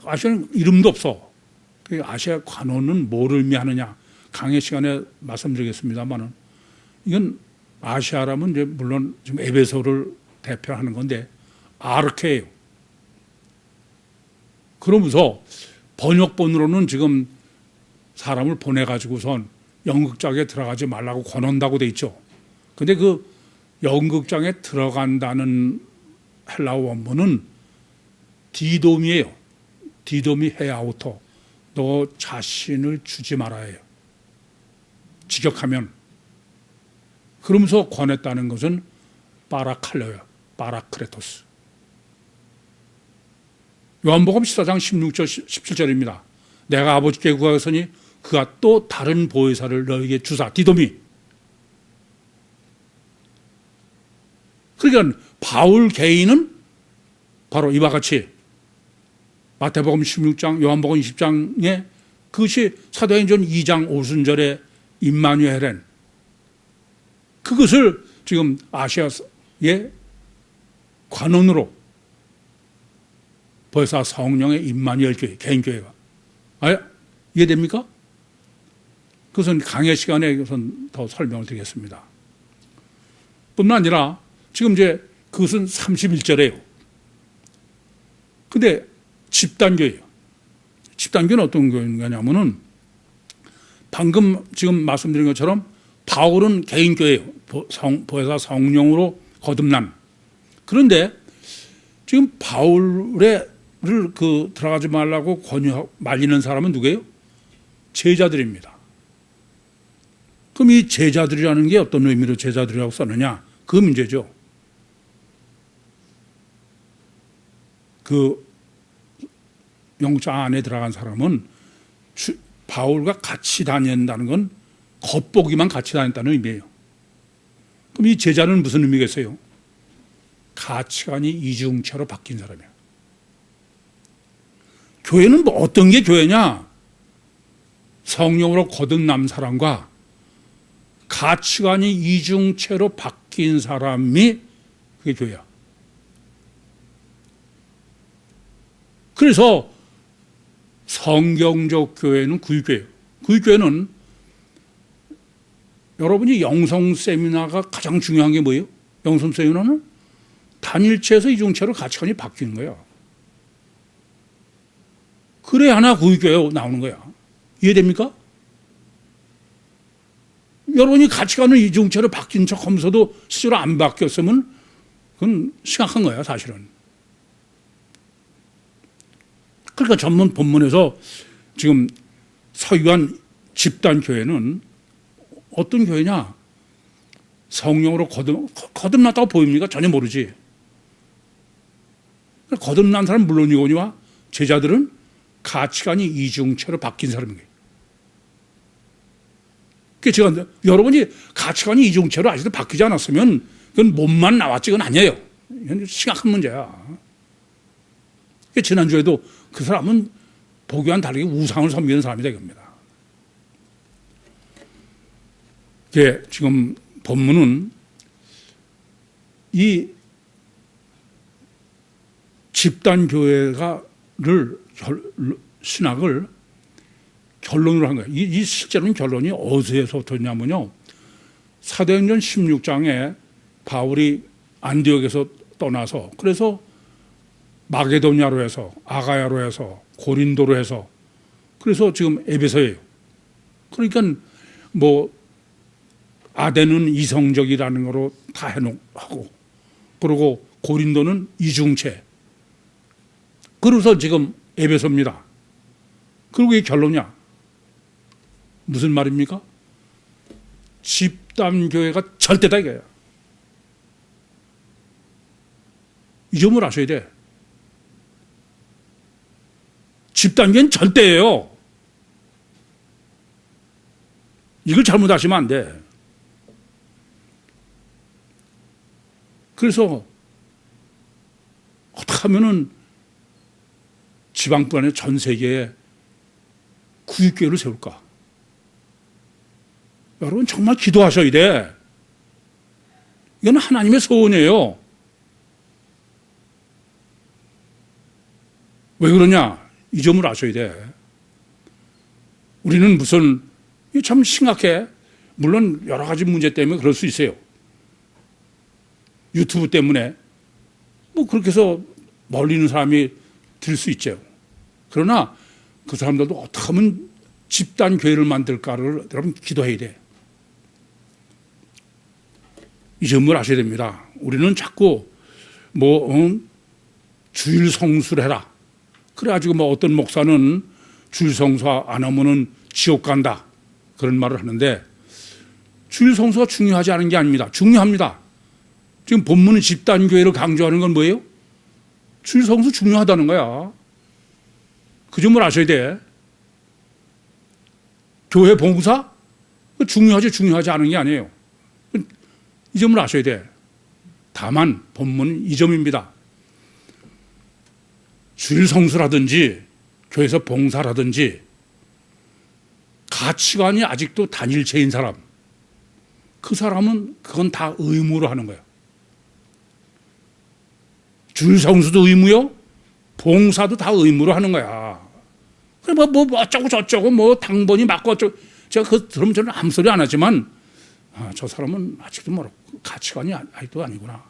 아시아는 이름도 없어. 아시아 관원은 뭐를 의미하느냐. 강의 시간에 말씀드리겠습니다만은 이건 아시아라면 이제 물론 지금 에베소를 대표하는 건데 아르케예요. 그러면서 번역본으로는 지금 사람을 보내가지고선 연극장에 들어가지 말라고 권한다고 돼 있죠. 근데 그 연극장에 들어간다는 헬라어 원문은 디돔이에요. 디돔이 헤아우토. 너 자신을 주지 말아야 해요. 직역하면. 그러면서 권했다는 것은 파라칼레요. 파라크레토스. 요한복음 14장 16절 17절입니다. 내가 아버지께 구하였으니 그가 또 다른 보혜사를 너에게 주사. 디돔이. 그러니까 바울 개인은 바로 이와 같이 마태복음 16장, 요한복음 20장에 그것이 사도행전 2장 오순절의 임마누엘은 그것을 지금 아시아의 관원으로 벌써 성령의 임마누엘 교회, 개인교회가. 이해됩니까? 그것은 강의 시간에 우선 더 설명을 드리겠습니다. 뿐만 아니라 지금 이제 그것은 31절이에요. 근데 집단교회예요. 집단교회는 어떤 교회냐면은 방금 지금 말씀드린 것처럼 바울은 개인교회예요. 보혜사 성령으로 거듭남. 그런데 지금 바울을 들어가지 말라고 말리는 사람은 누구예요? 제자들입니다. 그럼 이 제자들이라는 게 어떤 의미로 제자들이라고 썼느냐? 그 문제죠. 그 영장 안에 들어간 사람은 바울과 같이 다닌다는 건 겉보기만 같이 다녔다는 의미예요. 그럼 이 제자는 무슨 의미겠어요? 가치관이 이중체로 바뀐 사람이에요. 교회는 뭐 어떤 게 교회냐? 성령으로 거듭난 사람과 가치관이 이중체로 바뀐 사람이 그게 교회야. 그래서 성경적 교회는 구육교회예요. 구육교회는 여러분이 영성 세미나가 가장 중요한 게 뭐예요? 영성 세미나는 단일체에서 이중체로 가치관이 바뀌는 거야. 그래 하나 구육교회 나오는 거야. 이해됩니까? 여러분이 가치관은 이중체로 바뀐 척 하면서도 실제로 안 바뀌었으면 그건 심각한 거야, 사실은. 그러니까 전문 본문에서 지금 서유한 집단교회는 어떤 교회냐? 성령으로 거듭났다고 보입니까? 전혀 모르지. 거듭난 사람은 물론이거니와 제자들은 가치관이 이중체로 바뀐 사람인 거예요. 그러니까 제가 여러분이 가치관이 이중체로 아직도 바뀌지 않았으면 그건 몸만 나왔지 그건 아니에요. 이건 심각한 문제야. 그러니까 지난주에도 그 사람은 보기와는 다르게 우상을 섬기는 사람이다 이겁니다. 지금 본문은 이 집단교회를 신학을 결론으로 한 거예요. 이 실제로는 결론이 어디에서부터냐면요. 사도행전 16장에 바울이 안디옥에서 떠나서 그래서 마게도냐로 해서 아가야로 해서 고린도로 해서 그래서 지금 에베소예요. 그러니까 뭐 아덴은 이성적이라는 거로 다 해놓고 그리고 고린도는 이중체 그래서 지금 에베소입니다. 그리고 이게 결론이야. 무슨 말입니까? 집단교회가 절대다 이거야. 이 점을 아셔야 돼. 집단교회는 절대예요. 이걸 잘못 아시면 안 돼. 그래서 어떻게 하면은 지방뿐 아니라 전 세계에 구육교회를 세울까? 여러분 정말 기도하셔야 돼. 이건 하나님의 소원이에요. 왜 그러냐? 이 점을 아셔야 돼. 우리는 무슨 참 심각해. 물론 여러 가지 문제 때문에 그럴 수 있어요. 유튜브 때문에 뭐 그렇게 해서 멀리는 사람이 들 수 있죠. 그러나 그 사람들도 어떻게 하면 집단 교회를 만들까를 여러분 기도해야 돼. 이 점을 아셔야 됩니다. 우리는 자꾸 주일 성수를 해라. 그래가지고 어떤 목사는 주일 성수 안 하면은 지옥 간다. 그런 말을 하는데 주일 성수가 중요하지 않은 게 아닙니다. 중요합니다. 지금 본문은 집단교회를 강조하는 건 뭐예요? 주일 성수 중요하다는 거야. 그 점을 아셔야 돼. 교회 봉사? 중요하지 않은 게 아니에요. 이 점을 아셔야 돼. 다만 본문은 이 점입니다. 주일 성수라든지 교회에서 봉사라든지 가치관이 아직도 단일체인 사람, 그 사람은 그건 다 의무로 하는 거예요. 주일 성수도 의무요, 봉사도 다 의무로 하는 거야. 그래 뭐 어쩌고 저쩌고 당번이 맞고 어쩌고, 제가 들으면 저는 아무 소리 안 하지만 저 사람은 아직도 가치관이 아직도 아니구나.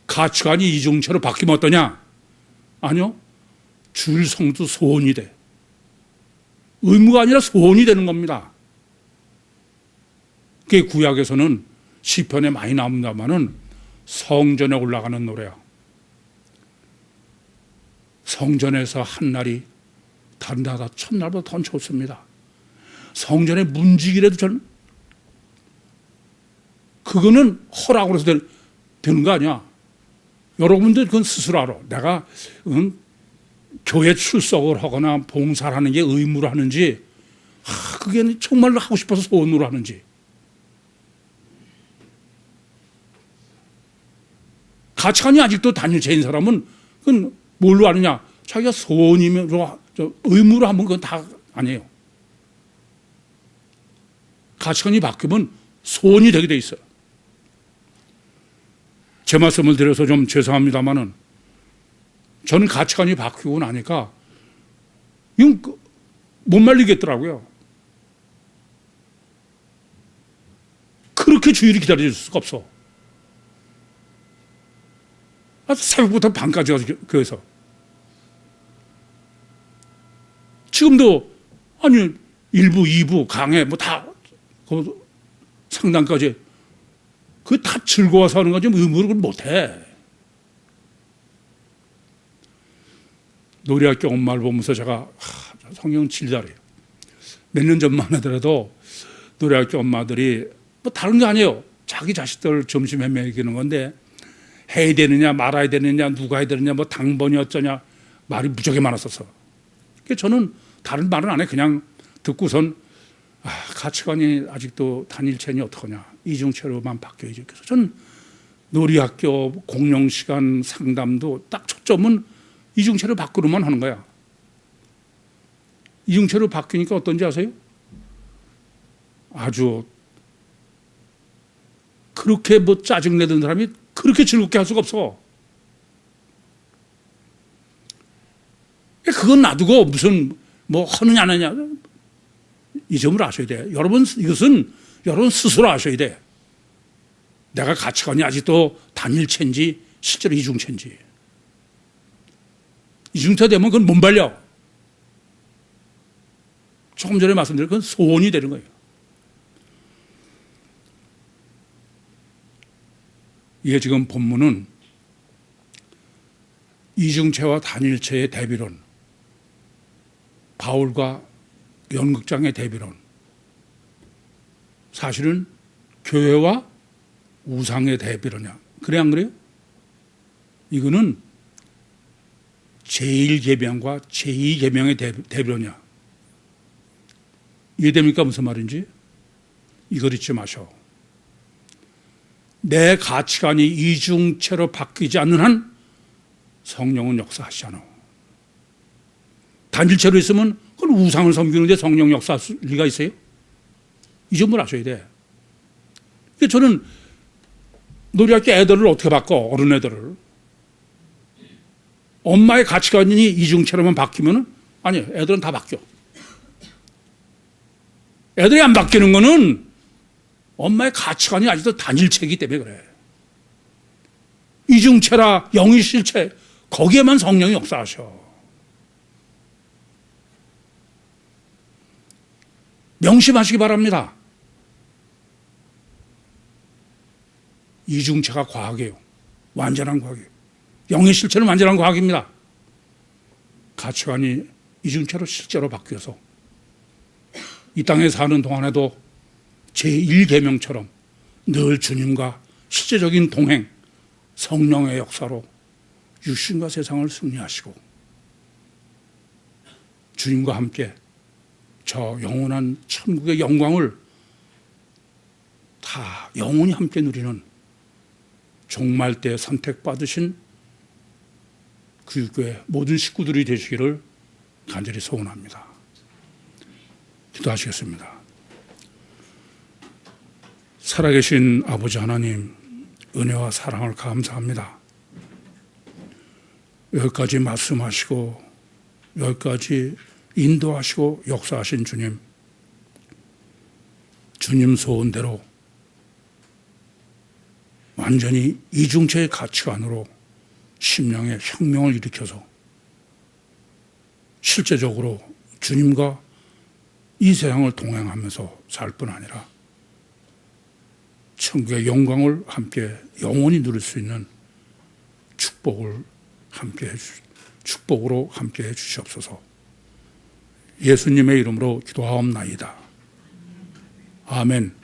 가치관이 이중체로 바뀌면 어떠냐? 아니요. 주일 성수 소원이 돼. 의무가 아니라 소원이 되는 겁니다. 그게 구약에서는 시편에 많이 나옵니다마는 성전에 올라가는 노래야. 성전에서 한 날이 다른 나라 첫날보다 더 좋습니다. 성전에 문지기라도 저는 그거는 허락으로 해서 되는 거 아니야. 여러분들 그건 스스로 알아. 내가 교회 출석을 하거나 봉사를 하는 게 의무로 하는지, 그게 정말로 하고 싶어서 소원으로 하는지. 가치관이 아직도 단일체인 사람은 그건 뭘로 아느냐? 자기가 소원이면 의무로 하면 그건 다 아니에요. 가치관이 바뀌면 소원이 되게 돼 있어요. 제 말씀을 드려서 좀 죄송합니다만은 저는 가치관이 바뀌고 나니까 이건 못 말리겠더라고요. 그렇게 주일이 기다려줄 수가 없어. 새벽부터 밤까지 가서 교회에서. 지금도 아니 1부, 2부, 강해 뭐 다 상담까지 그게 다 즐거워서 하는 거지 의무를 못해. 노래학교 엄마를 보면서 제가 성경 질달해요. 몇 년 전만 하더라도 노래학교 엄마들이 뭐 다른 게 아니에요. 자기 자식들 점심에 먹이는 건데 해야 되느냐 말아야 되느냐 누가 해야 되느냐 뭐 당번이 어쩌냐 말이 무지하게 많았었어. 그래서 저는 다른 말은 안 해. 그냥 듣고선 가치관이 아직도 단일체니 어떡하냐. 이중체로만 바뀌어야지. 그래서 저는 놀이학교 공룡시간 상담도 딱 초점은 이중체로 바꾸로만 하는 거야. 이중체로 바뀌니까 어떤지 아세요? 아주 그렇게 뭐 짜증내던 사람이 그렇게 즐겁게 할 수가 없어. 그건 놔두고 무슨 뭐 하느냐 안 하느냐 이 점을 아셔야 돼. 여러분 이것은 여러분 스스로 아셔야 돼. 내가 가치관이 아직도 단일체인지 실제로 이중체인지. 이중체 되면 그건 못 발려. 조금 전에 말씀드린 건 소원이 되는 거예요. 이게 지금 본문은 이중체와 단일체의 대비론, 바울과 연극장의 대비론, 사실은 교회와 우상의 대비론이야. 그래 안 그래요? 이거는 제1계명과 제2계명의 대비론이야. 이해됩니까? 무슨 말인지? 이걸 잊지 마셔. 내 가치관이 이중체로 바뀌지 않는 한 성령은 역사하시지 않아. 단일체로 있으면 그건 우상을 섬기는데 성령 역사할 리가 있어요? 이 점을 아셔야 돼. 저는 놀이학교 애들을 어떻게 바꿔? 어른 애들을. 엄마의 가치관이 이중체로만 바뀌면은 아니, 애들은 다 바뀌어. 애들이 안 바뀌는 거는 엄마의 가치관이 아직도 단일체이기 때문에 그래. 이중체라 영이 실체 거기에만 성령이 역사하셔. 명심하시기 바랍니다. 이중체가 과학이에요. 완전한 과학이에요. 영의 실체는 완전한 과학입니다. 가치관이 이중체로 실제로 바뀌어서 이 땅에 사는 동안에도 제1계명처럼 늘 주님과 실제적인 동행, 성령의 역사로 육신과 세상을 승리하시고 주님과 함께 저 영원한 천국의 영광을 다 영원히 함께 누리는 종말 때 선택받으신 교회 모든 식구들이 되시기를 간절히 소원합니다. 기도하시겠습니다. 살아계신 아버지 하나님, 은혜와 사랑을 감사합니다. 여기까지 말씀하시고 여기까지 인도하시고 역사하신 주님, 주님 소원대로 완전히 이중체의 가치관으로 심령의 혁명을 일으켜서 실제적으로 주님과 이 세상을 동행하면서 살 뿐 아니라 천국의 영광을 함께 영원히 누릴 수 있는 축복으로 함께 해 주시옵소서. 예수님의 이름으로 기도하옵나이다. 아멘.